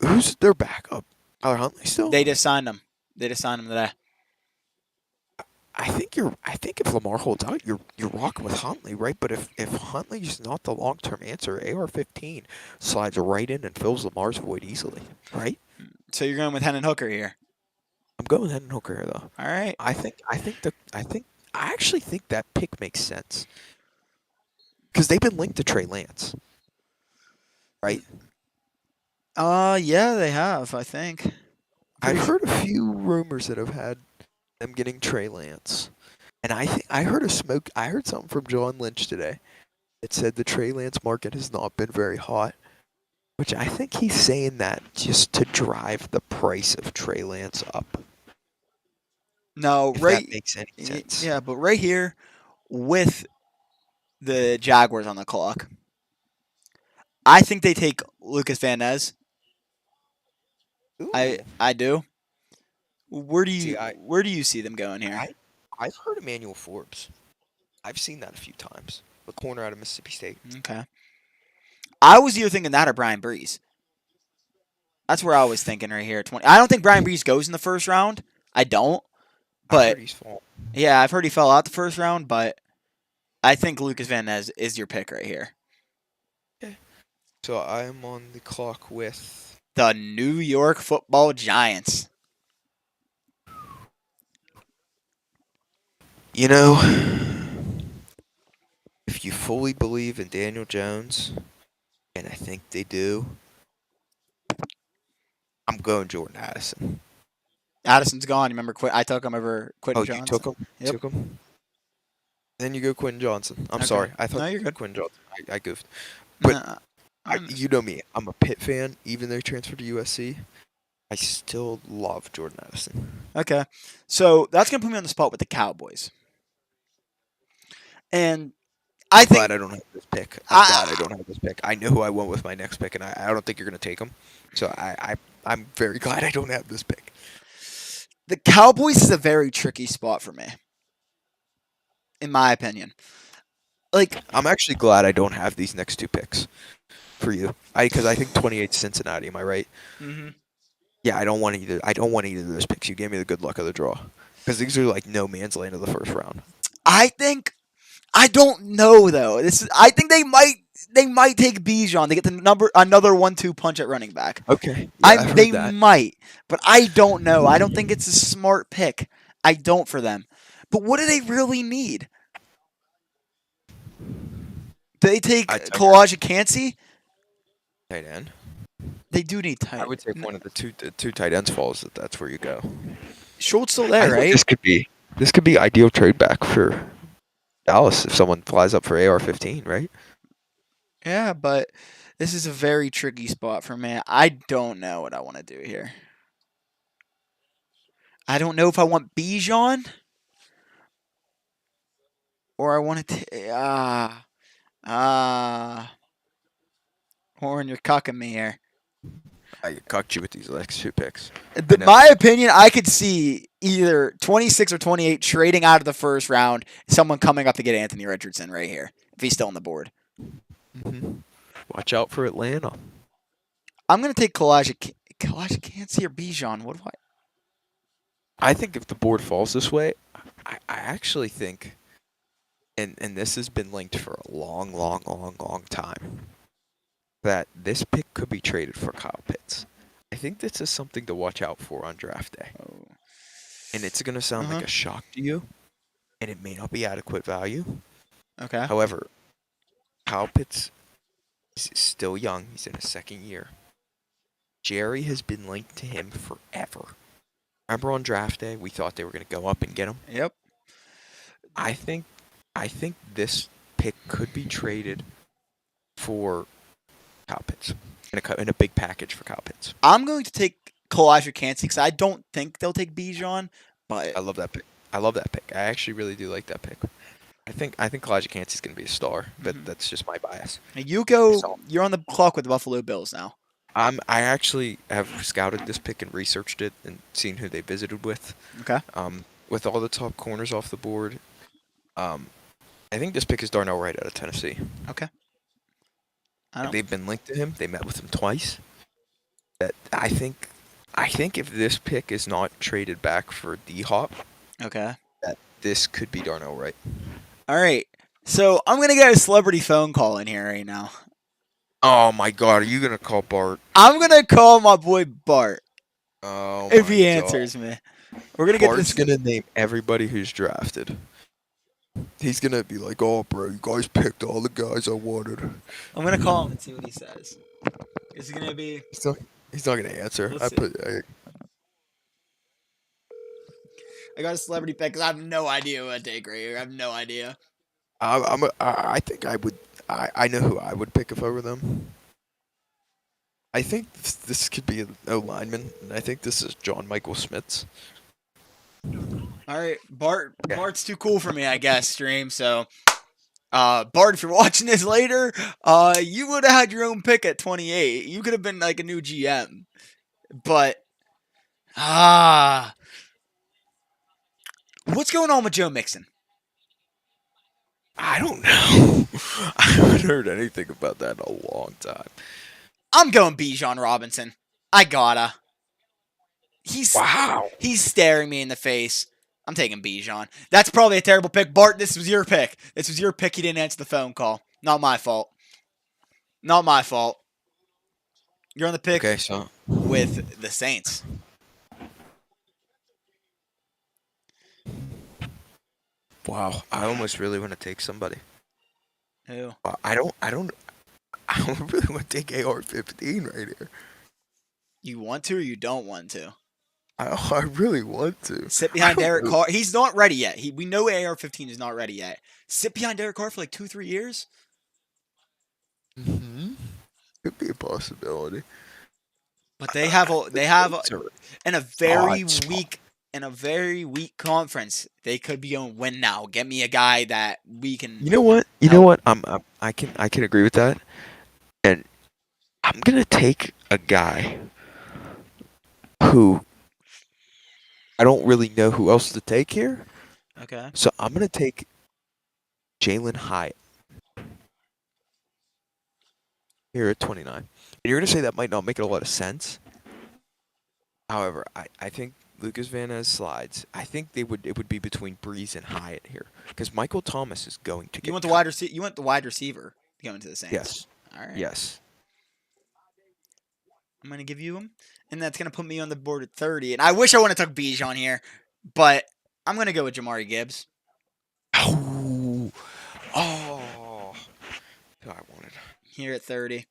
who's their backup? Tyler Huntley still? They just signed him. They just signed him today. I think you're. I think if Lamar holds out, you're rocking with Huntley, right? But if Huntley's not the long term answer, AR-15 slides right in and fills Lamar's void easily, right? So you're going with Hendon Hooker here. I'm going with Hendon Hooker here though. All right. I actually think that pick makes sense because they've been linked to Trey Lance, right? Yeah, they have. I think. I've Pretty sure. heard a few rumors that have had them getting Trey Lance, and I think I heard a smoke. I heard something from John Lynch today that said the Trey Lance market has not been very hot, which I think he's saying that just to drive the price of Trey Lance up. No, If that right. makes any sense. Yeah, but right here with the Jaguars on the clock, I think they take Lucas Van Ness. I Ooh. I do. See, I Where do you see them going here? I I've heard Emmanuel Forbes. I've seen that a few times. The corner out of Mississippi State. Okay. I was either thinking that or Brian Breeze. That's where I was thinking right here. 20. I don't think Brian Breeze goes in the first round. I don't. I've But heard he's fallen. yeah, I've heard he fell out the first round. But I think Lucas Van Ness is your pick right here. Okay. So I'm on the clock with. The New York Football Giants. You know, if you fully believe in Daniel Jones, and I think they do, I'm going Jordan Addison. Addison's gone. You remember? I took him over Oh, Quentin you Johnson. took him? You Yep. took him? Then you go Quentin Johnson. I'm Okay. sorry. I thought No, you you're said good. Quentin Johnson. I goofed. But Nah, you know me. I'm a Pitt fan. Even though he transferred to USC, I still love Jordan Addison. okay. So that's gonna put me on the spot with the Cowboys, and I I'm glad think I don't have this pick. I'm glad I I, don't have this pick. I know who I went with my next pick, and I don't think you're going to take him. So I'm very glad I don't have this pick. the Cowboys is a very tricky spot for me, in my opinion. Like, I'm actually glad I don't have these next two picks for you. Because I think 28 Cincinnati. Am I right? mhm. Yeah, I don't want either. I don't want either of those picks. You gave me the good luck of the draw. Because these are like no man's land of the first round. I think I don't know though. I think they might take Bijan. They get the number another 1-2 punch at running back. Okay. Yeah, I've They heard that. might, but I don't know. I don't think it's a smart pick. I don't for them. But what do they really need? Do they take I tight Kawaja Kansi? end. They do need I tight. would say if one of the two tight ends falls, that's where you go. Schultz still I there, think right? this could be ideal trade back for Dallas if someone flies up for AR-15, right? Yeah, but this is a very tricky spot for me. I don't know what I want to do here. I don't know if I want Bijan or I want to. Horn, you're cucking me here. I cucked you with these next two picks. I know. My opinion, I could see either 26 or 28 trading out of the first round, someone coming up to get Anthony Richardson right here, if he's still on the board. Hmm. Watch out for Atlanta. I'm going to take Kawaja Kansi or Bijan. What do I think if the board falls this way, I actually think, and this has been linked for a long, long, long, long time, that this pick could be traded for Kyle Pitts. I think this is something to watch out for on draft day. Oh. and it's gonna sound like Uh-huh. a shock to you, and it may not be adequate value. Okay. However, Kyle Pitts is still young. He's in his second year. Jerry has been linked to him forever. Remember on draft day, we thought they were gonna go up and get him. Yep. I think, I think this pick could be traded for Kyle Pitts in a big package for Kyle Pitts. I'm going to take Kalijah Kancey because I don't think they'll take Bijan, but I love that pick. I love that pick. I actually really do like that pick. I think Elijah Cansey's going to be a star, but mhm. that's just my bias. You go. So You're on the clock with the Buffalo Bills now. I actually have scouted this pick and researched it and seen who they visited with. Okay. With all the top corners off the board, um, I think this pick is Darnell Wright out of Tennessee. Okay. I don't. They've been linked to him. They met with him twice. That I think if this pick is not traded back for D Hop, Okay. that this could be Darnell Wright. All right. So I'm gonna get a celebrity phone call in here right now. Oh my God, are you gonna call Bart? I'm gonna call my boy Bart Oh if my he God. answers me. We're gonna get Bart's this. gonna name everybody who's drafted. He's gonna be like, "Oh, bro, you guys picked all the guys I wanted." I'm gonna call him and see what he says. Is it gonna be? He's not. He's not gonna answer. Let's see. I got a celebrity pick because I have no idea what to take right here. I have no idea. I think I would. I know who I would pick if I were them. I think this could be a lineman, and I think this is John Michael Smith's. All right, Bart. Yeah. Bart's too cool for me, I guess. Stream. So, Bart, if you're watching this later, you would have had your own pick at 28. You could have been like a new GM, but ah, what's going on with Joe Mixon? I don't know. I haven't heard anything about that in a long time. I'm going Bijan Robinson. I gotta. Wow. He's staring me in the face. I'm taking Bijan. That's probably a terrible pick. Bart, this was your pick. This was your pick. He didn't answer the phone call. Not my fault. Not my fault. You're on the pick Okay, so with the Saints. wow, I almost really want to take somebody. Who? I don't. I don't really want to take AR-15 right here. You want to or you don't want to? I really want to. Sit I behind don't Derek know. Carr. He's not ready yet. We know AR-15 is not ready yet. Sit behind Derek Carr for like 2-3 years. Could be a possibility. But they have in a very Odd spot. weak conference. They could be going win now. Get me a guy that we can. You know what? You know help. what? I can agree with that. And I'm gonna take a guy who I don't really know who else to take here. Okay. So I'm gonna take Jalen Hyatt here at 29. And you're gonna say that might not make a lot of sense. However, I think Lucas Van Ness slides. I think it would be between Breeze and Hyatt here because Michael Thomas is going to get You want the cut. wide receiver? You want the wide receiver going to the Saints? Yes. All right. Yes. I'm gonna give you him, and that's gonna put me on the board at 30. And I wish I would have took Bijan here, but I'm gonna go with Jamari Gibbs. Oh. Oh. Who I wanted. Here at 30.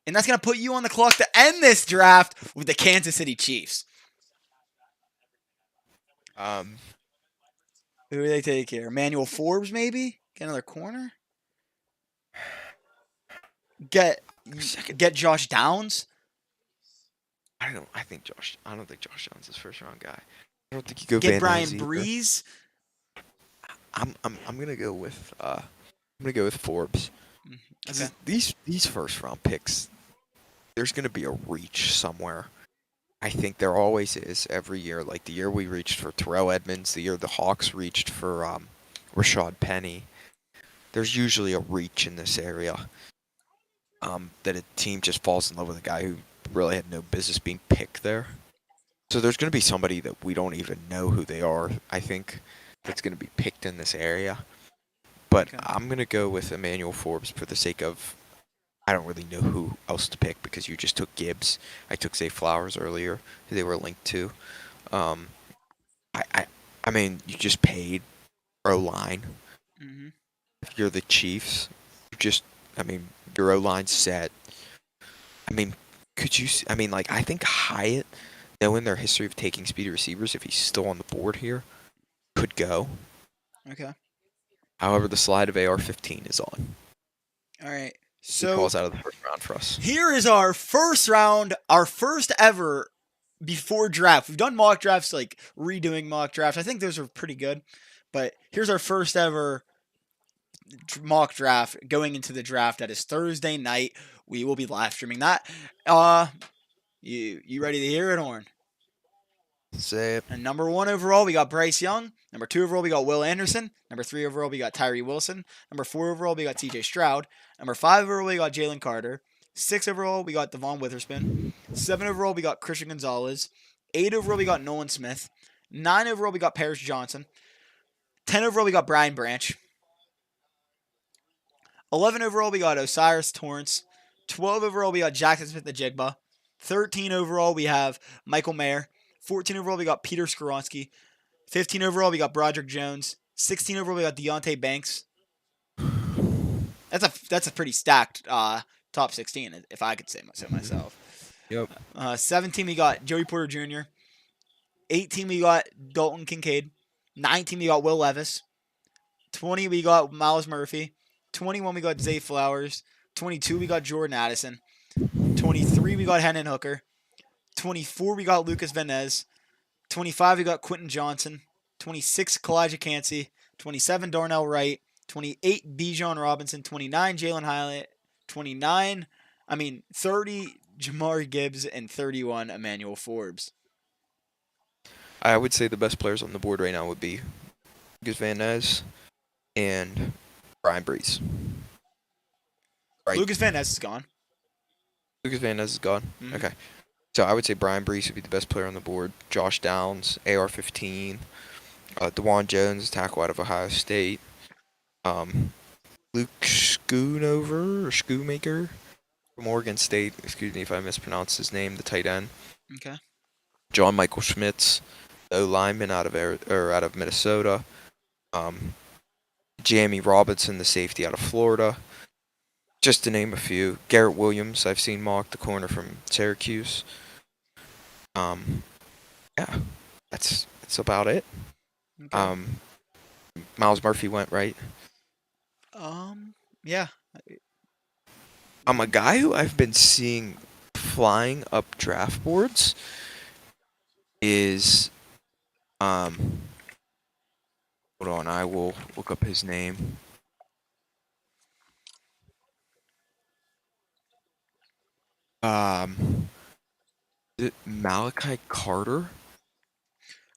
And that's going to put you on the clock to end this draft with the Kansas City Chiefs. Who do they take here? Emmanuel Forbes, maybe? Get another corner? Get Josh Downs? I don't think Josh Jones is first round guy. I don't think you go Get Van Brian Ness either. Breeze? I'm gonna go with Forbes. Okay. These first round picks, there's gonna be a reach somewhere. I think there always is every year. Like the year we reached for Terrell Edmonds, the year the Hawks reached for Rashad Penny. There's usually a reach in this area. That a team just falls in love with a guy who really had no business being picked there. So there's going to be somebody that we don't even know who they are, I think, that's going to be picked in this area. But Okay. I'm going to go with Emmanuel Forbes for the sake of I don't really know who else to pick because you just took Gibbs. I took Zay Flowers earlier, who they were linked to. I I mean, you just paid O line. Hmm. If you're the Chiefs, you just, I mean, your O line's set. I mean, I mean, like, I think Hyatt, knowing their history of taking speedy receivers, if he's still on the board here, could go. Okay. However, the slide of AR-15 is on. All right. He So calls out of the first round for us. here is our first round, our first ever before draft. We've done mock drafts, like redoing mock drafts. I think those are pretty good. But here's our first ever mock draft going into the draft. That is Thursday night. We will be live streaming that. Uh, you ready to hear it, Horn? Say it. And number 1 overall, we got Bryce Young. Number 2 overall, we got Will Anderson. Number 3 overall, we got Tyree Wilson. Number 4 overall, we got CJ Stroud. Number 5 overall, we got Jalen Carter. 6 overall, we got Devon Witherspoon. 7 overall, we got Christian Gonzalez. 8 overall, we got Nolan Smith. 9 overall, we got Paris Johnson. 10 overall, we got Brian Branch. 11 overall, we got Osiris Torrance. 12 overall, we got Jackson Smith the Jigba. 13 overall, we have Michael Mayer. 14 overall, we got Peter Skoronsky. 15 overall, we got Broderick Jones. 16 overall, we got Deontay Banks. That's a pretty stacked top 16, if I could say so myself. Yep. 17, we got Joey Porter Jr. 18, we got Dalton Kincaid. 19, we got Will Levis. 20, we got Miles Murphy. 21, we got Zay Flowers. 22, we got Jordan Addison. 23, we got Hendon Hooker. 24, we got Lucas Van Ness. 25, we got Quentin Johnson. 26, Kalijah Cansey. 27, Darnell Wright. 28, Bijan Robinson. 29, Jalen Hyatt. 30, Jamar Gibbs. And 31, Emmanuel Forbes. I would say the best players on the board right now would be Gus Van Ness and Brian Brees. Right. Lucas Van Ness is gone. Lucas Van Ness is gone. Mhm. Okay. So I would say Brian Brees would be the best player on the board. Josh Downs, AR-15. DeJuan Jones, tackle out of Ohio State. Luke Schoonmaker from Oregon State. Excuse me if I mispronounced his name. The tight end. Okay. John Michael Schmitz, the lineman out of Minnesota. Jamie Robinson, the safety out of Florida. Just to name a few. Garrett Williams, I've seen mocked, the corner from Syracuse. Yeah, that's about it. Okay. Miles Murphy went right. Yeah. A guy who I've been seeing flying up draft boards is hold on, I will look up his name. Is it Malachi Carter?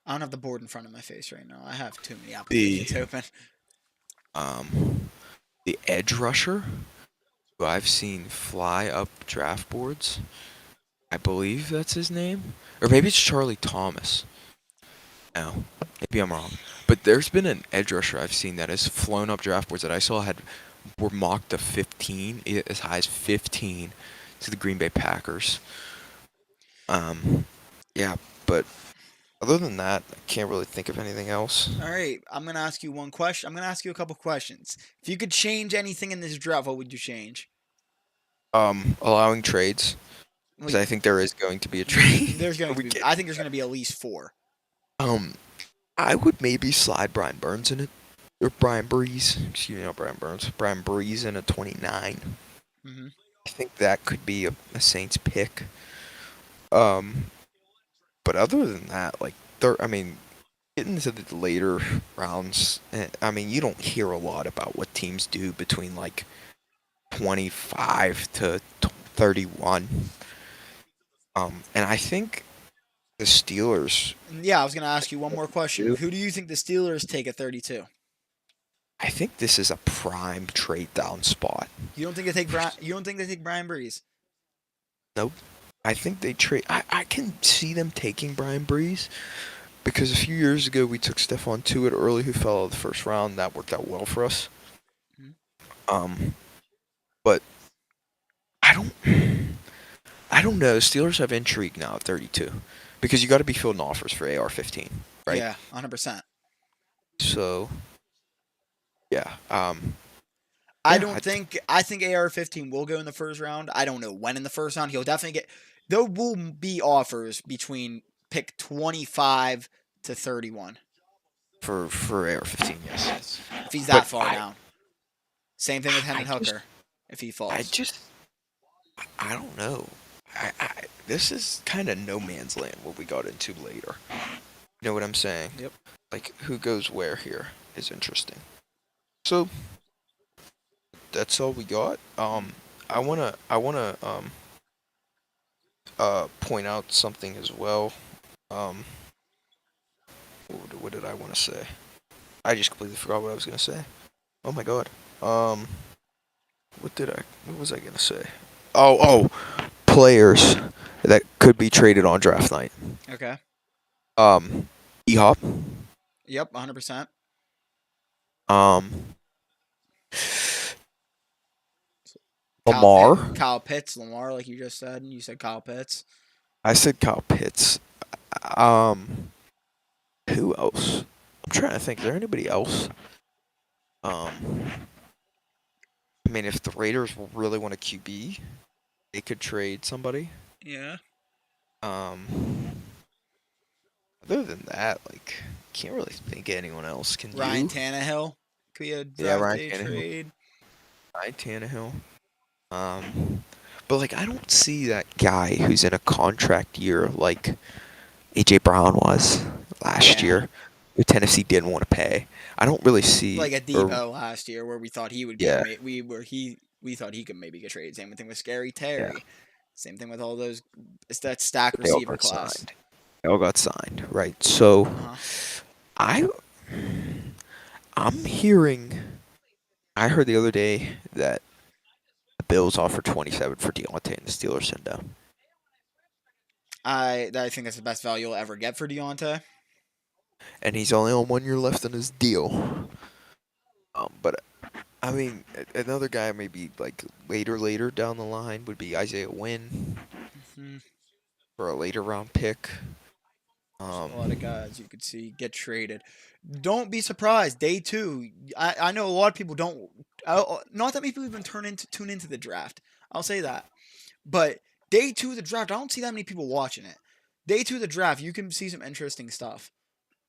I don't have the board in front of my face right now. I have too many applications open. The edge rusher who I've seen fly up draft boards. I believe that's his name. Or maybe it's Charlie Thomas. No, maybe I'm wrong. But there's been an edge rusher I've seen that has flown up draft boards that I saw were mocked to 15, as high as 15 to the Green Bay Packers. Yeah, but other than that, I can't really think of anything else. All right, I'm gonna ask you one question. I'm gonna ask you a couple questions. If you could change anything in this draft, what would you change? Allowing trades. Because I think there is going to be a trade. I think there's gonna be at least 4. I would maybe slide Brian Burns in it. Or Brian Breeze. Excuse me, not Brian Burns. Brian Breeze in a 29. Mm-hmm. I think that could be a Saints pick. But other than that, like, getting into the later rounds, I mean, you don't hear a lot about what teams do between, like, 25 to 31. And I think the Steelers. Yeah, I was gonna ask you one more question. Who do you think the Steelers take at 32? I think this is a prime trade down spot. You don't think they take Brian? You don't think they take Brian Breeze? Nope. I think they trade. I can see them taking Brian Breeze because a few years ago we took Stephon Tuitt early, who fell out of the first round. That worked out well for us. Mm-hmm. But I don't know. Steelers have intrigue now at 32 because you got to be fielding offers for AR-15, right? Yeah, 100%. So yeah, I yeah, don't think I think AR-15 will go in the first round. I don't know when in the first round. He'll definitely get. There will be offers between pick 25 to 31 for AR-15, yes. if he's But that far down. Same thing with I Hendon just, Hooker if he I falls. just, I don't know. This is kind of no man's land. What we got into later. You know what I'm saying? Yep. Like who goes where here is interesting. So that's all we got. I wanna point out something as well. Um, what did I want to say? I just completely forgot what I was gonna say. Oh my god. Um, what was I gonna say? Players that could be traded on draft night. Okay. E Hop. Yep. 100%. Um, Kyle Pitt, Lamar. Kyle Pitts, Lamar, like you just said. You said Kyle Pitts. I said Kyle Pitts. Um, who else? I'm trying to think. Is there anybody else? Um, I mean, if the Raiders really want a QB, they could trade somebody. Yeah. Um, other than that, like, can't really think of anyone else. Can Ryan you? Tannehill could be a Yeah, draft Ryan day Tannehill. trade. Ryan Tannehill. But like, I don't see that guy who's in a contract year like AJ Brown was last Yeah. year, who Tennessee didn't want to pay. I don't really see, Like a or Debo last year, where we thought he would get yeah, we thought he could maybe get traded. Same thing with Scary yeah, Terry. Same thing with all those. It's that stack but they all receiver got class. signed. They all got signed, right? So Uh huh. I, I'm hearing. I heard the other day that the Bills offered 27 for Deontay, and the Steelers said no. I think that's the best value you'll ever get for Deontay. And he's only on 1 year left on his deal. But I mean, another guy maybe like later down the line would be Isaiah Wynn Hmm. for a later round pick. There's a lot of Um, guys you could see get traded. Don't be surprised. Day two. I know a lot of people don't. Not that many people even tune into the draft. I'll say that. But day two of the draft, I don't see that many people watching it. Day two of the draft, you can see some interesting stuff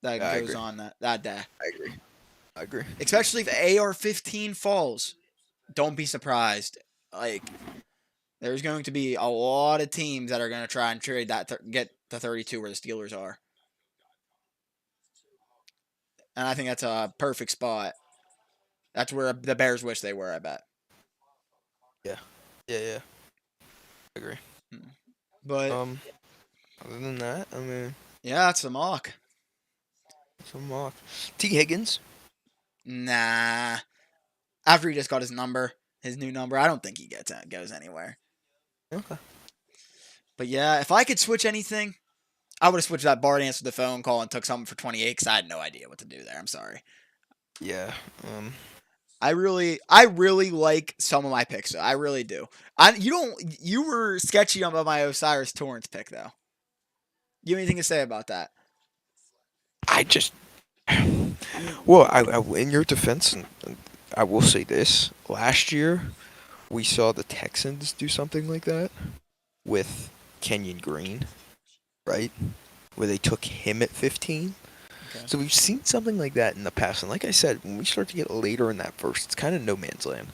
that yeah, I goes agree. on that day. I agree. I agree. Especially if AR-15 falls. Don't be surprised. Like there's going to be a lot of teams that are going to try and trade get the 32 where the Steelers are. And I think that's a perfect spot. That's where the Bears wish they were, I bet. Yeah. Yeah, yeah. I agree. Hmm. But Um, other than that, I mean, yeah, that's the mock. some mock. T. Higgins. Nah. After he just got his new number, I don't think he goes anywhere. Okay. But yeah, if I could switch anything, I would have switched that Bart answered the phone call and took something for 28 because I had no idea what to do there. I'm sorry. Yeah. I really like some of my picks though. I really do. You were sketchy about my Osiris Torrance pick though. You have anything to say about that? I just. Well, in your defense, and I will say this: last year, we saw the Texans do something like that with Kenyon Green, right? Where they took him at 15. Okay. So we've seen something like that in the past. And like I said, when we start to get later in that verse, it's kind of no man's land.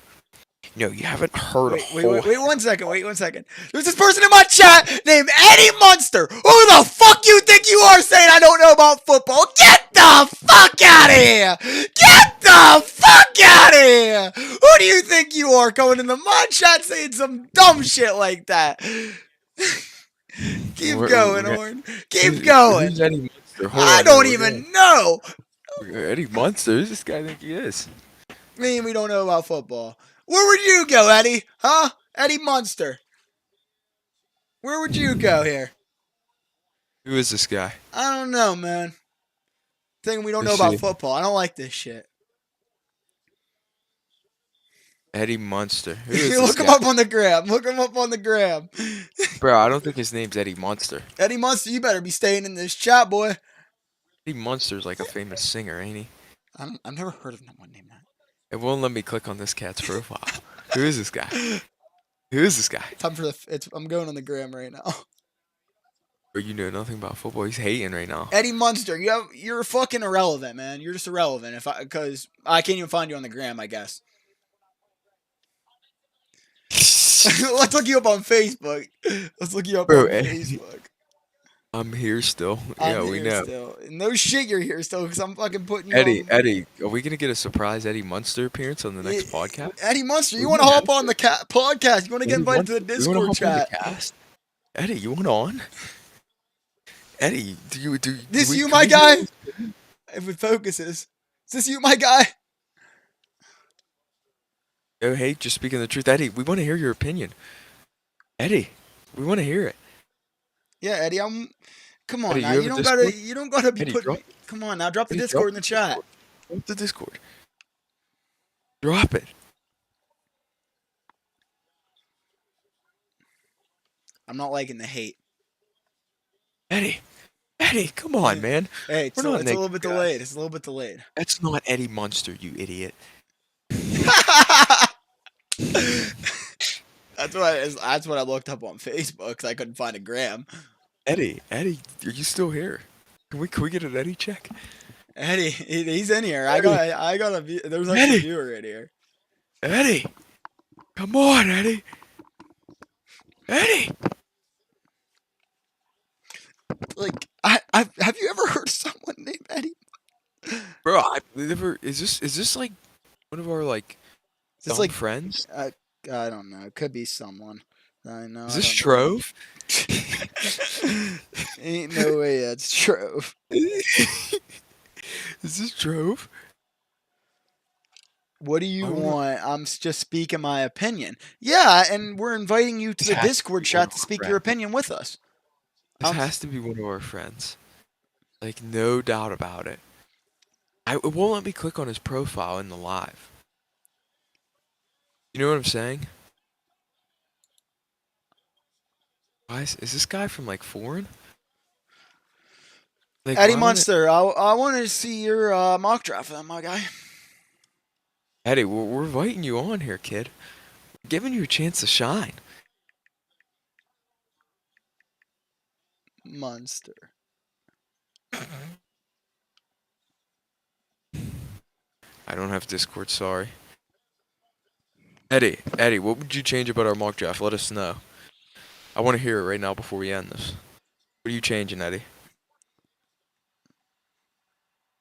You know, you haven't heard a whole. Wait 1 second. Wait 1 second. There's this person in my chat named Eddie Munster. Who the fuck you think you are saying I don't know about football? Get the fuck out of here! Get the fuck out of here! Who do you think you are going in the mod chat saying some dumb shit like that? Keep going, Horn. Keep Who's going. Eddie Munster? Hold I on here. don't even know. Eddie Munster? Who's this guy think he is? Me and we don't know about football. Where would you go, Eddie? Huh? Eddie Munster. Where would you go here? Who is this guy? I don't know, man. Thing we don't know Let's about see. football. I don't like this shit. Eddie Munster. Who is this Look him guy? up on the gram. Look him up on the gram. Bro, I don't think his name's Eddie Munster. Eddie Munster, you better be staying in this chat, boy. Eddie Munster's like a famous singer, ain't he? I've never heard of no one named It won't let me click on this cat's profile. Who is this guy? Who is this guy? that. I'm going on the gram right now. Bro, you know nothing about football. He's hating right now. Eddie Munster, you're fucking irrelevant, man. You're just irrelevant. Because I can't even find you on the gram, I guess. Let's look you up on Facebook. Let's look you up Bro, on Facebook. I'm here still. I'm Yeah, we here know. still. No shit, you're here still because I'm fucking putting you Eddie, on. Eddie, are we gonna get a surprise Eddie Munster appearance on the next podcast? Eddie Munster, you want to hop on the podcast? You want to get invited to the Discord chat? Eddie, you want on? Eddie, This you, my guy? If it focuses, is this you, my guy? Oh, hey, just speaking the truth, Eddie. We want to hear your opinion. Eddie, we want to hear it. Yeah, Eddie, Come on Eddie, now. You don't gotta be Eddie, putting. Come on now, drop the Eddie, Discord in the chat. Drop the Discord. Drop it. I'm not liking the hate. Eddie, come on, man. Hey, it's a little bit delayed. It's a little bit delayed. That's not Eddie Munster, you idiot. That's what I looked up on Facebook because I couldn't find a gram. Eddie, are you still here? Can we get an Eddie check? Eddie, he's in here. Eddie. I got a view. There's like a viewer in here. Eddie, come on, Eddie. Eddie. Like, have you ever heard of someone named Eddie? Bro, I've never. Is this like one of our like It's like friends? I don't know. It could be someone. I know. Is this Trove? Ain't no way that's Trove. Is this Trove? What do you want? I'm just speaking my opinion. Yeah, and we're inviting you to the Discord chat to speak your opinion with us. This has to be one of our friends. Like, no doubt about it. It won't let me click on his profile in the live. You know what I'm saying? Why is this guy from like foreign? Like, Eddie Munster, I want to see your mock draft, my guy. Eddie, we're inviting you on here, kid. We're giving you a chance to shine. Munster. I don't have Discord, sorry. Eddie, what would you change about our mock draft? Let us know. I want to hear it right now before we end this. What are you changing, Eddie?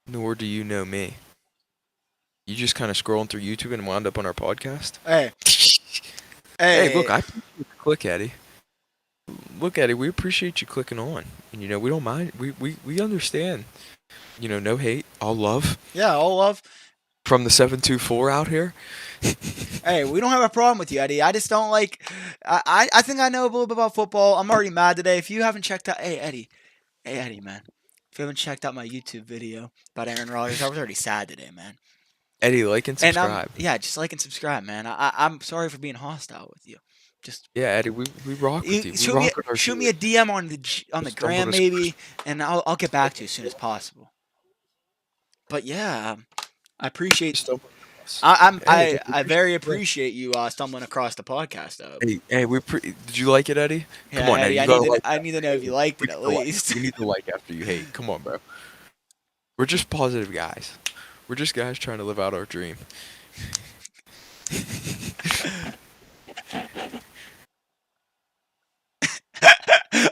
Nor do you know me. You just kind of scrolling through YouTube and wound up on our podcast? Hey. Hey, look, I appreciate the click, Eddie. Look, Eddie, we appreciate you clicking on. And, you know, we don't mind. We understand. You know, no hate, all love. Yeah, all love. From the 724 out here. Hey, we don't have a problem with you, Eddie. I just don't like. I think I know a little bit about football. I'm already mad today. If you haven't checked out, hey Eddie, man. If you haven't checked out my YouTube video about Aaron Rodgers, I was already sad today, man. Eddie, like and subscribe. Yeah, just like and subscribe, man. I'm sorry for being hostile with you. Just yeah, Eddie, we rock with you. Shoot me a DM on the gram maybe, and I'll get back to you as soon as possible. But yeah, I appreciate. I very appreciate you stumbling across the podcast. Hey, did you like it, Eddie? Yeah, come on, Eddie. I need to know if you liked it at least. You need to like after you hate. Come on, bro. We're just positive guys. We're just guys trying to live out our dream.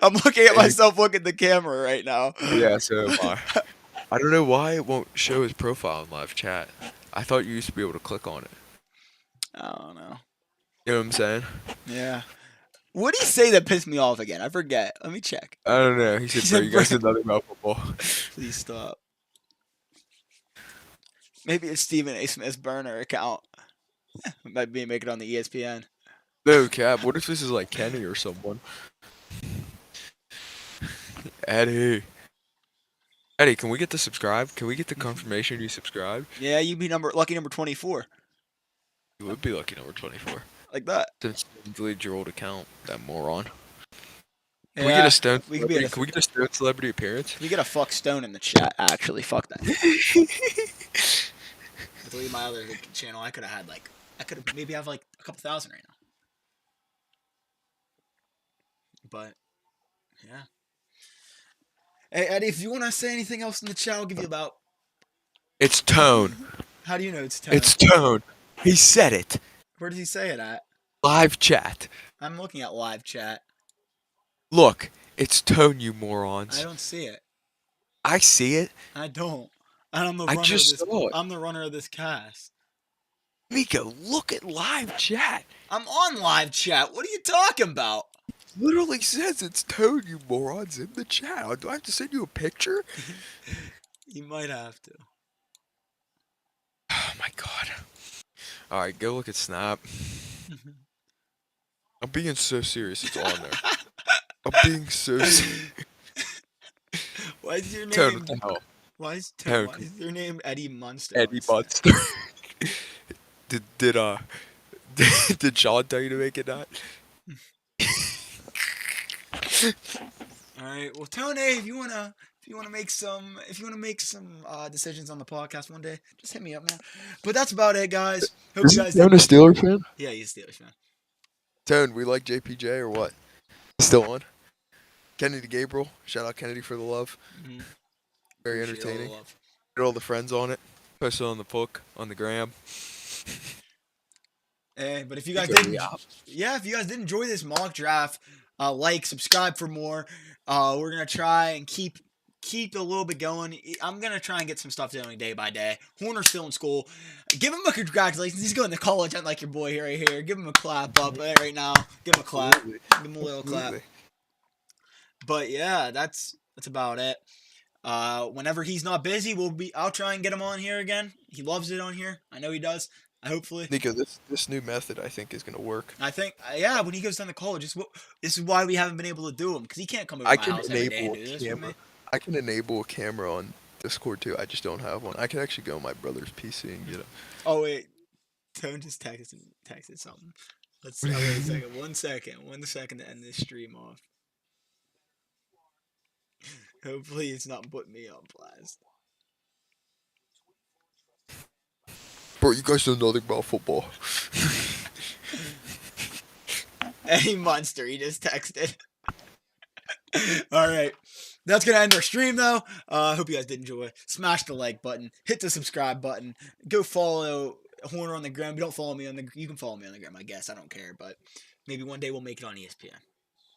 I'm looking at myself looking at the camera right now. Yeah, so am I. I don't know why it won't show his profile in live chat. I thought you used to be able to click on it. I don't know. You know what I'm saying? Yeah. What did he say that pissed me off again? I forget. Let me check. I don't know. He said, bro, you guys said nothing about football. Please stop. Maybe it's Stephen A. Smith's burner account. Might be making it on the ESPN. No, Cap. What if this is like Kenny or someone? Eddie, can we get the subscribe? Can we get the confirmation you subscribed? Yeah, you'd be lucky number 24. You would be lucky number 24. Like that. Since you deleted your old account, that moron. Yeah, Can we get a Stone? Can we get a Stone celebrity appearance? We get a fuck Stone in the chat. Actually, fuck that. delete my other channel, I could have maybe have like a couple thousand right now. But yeah. Hey Eddie, if you want to say anything else in the chat, I'll give you about. It's tone. How do you know it's tone? It's tone. He said it. Where does he say it at? Live chat. I'm looking at live chat. Look, it's tone, you I morons. don't see it. I see it. I don't. And I'm the I runner of just this. saw it. I'm the runner of this cast. Miko, look at live chat. I'm on live chat. What are you talking about? Literally says it's tone, you morons, in the chat. Do I have to send you a picture? You might have to. Oh my god. Alright, go look at Snap. I'm being so serious, it's on there. I'm being so serious. Why is your Tone, name? what the hell? Why is Tone, your name Eddie Munster? Eddie Munster. did did Sean tell you to make it not? All right. Well, Tony, if you wanna make some decisions on the podcast one day, just hit me up, man. But that's about it, guys. Hope you Isn't guys Tone did. a Steelers fan? Yeah, he's a Steelers fan. Tone, we like JPJ or what? Still on? Kennedy Gabriel. Shout out Kennedy for the love. Mm-hmm. Very Appreciate all the entertaining. love. Get all the friends on it. Post it on the book, on the gram. Hey, but if you guys Miko, did, if you guys did enjoy this mock draft, like, subscribe for more. We're gonna try and keep a little bit going. I'm gonna try and get some stuff doing day by day. Horner's still in school. Give him a congratulations. He's going to college, unlike your boy right here. Give him a clap up right now. Give him a clap. Absolutely. Give him a little Absolutely. clap. But yeah, that's about it. Whenever he's not busy, I'll try and get him on here again. He loves it on here. I know he does. Hopefully. Nico, this new method I think is gonna work. I think, yeah, when he goes down to college, this is why we haven't been able to do him, because he can't come over I my can house every day and enable do a this with me. camera. I can enable a camera on Discord too. I just don't have one. I can actually go on my brother's PC and get it. Oh wait, Tone just texted something. Let's wait a second. 1 second. 1 second to end this stream off. Hopefully it's not putting me on blast. Bro, you guys know nothing about football. Any monster, he just texted. Alright. That's going to end our stream, though. I hope you guys did enjoy. Smash the like button. Hit the subscribe button. Go follow Horner on the gram. If you don't follow me on the... You can follow me on the gram, I guess. I don't care. But maybe one day we'll make it on ESPN.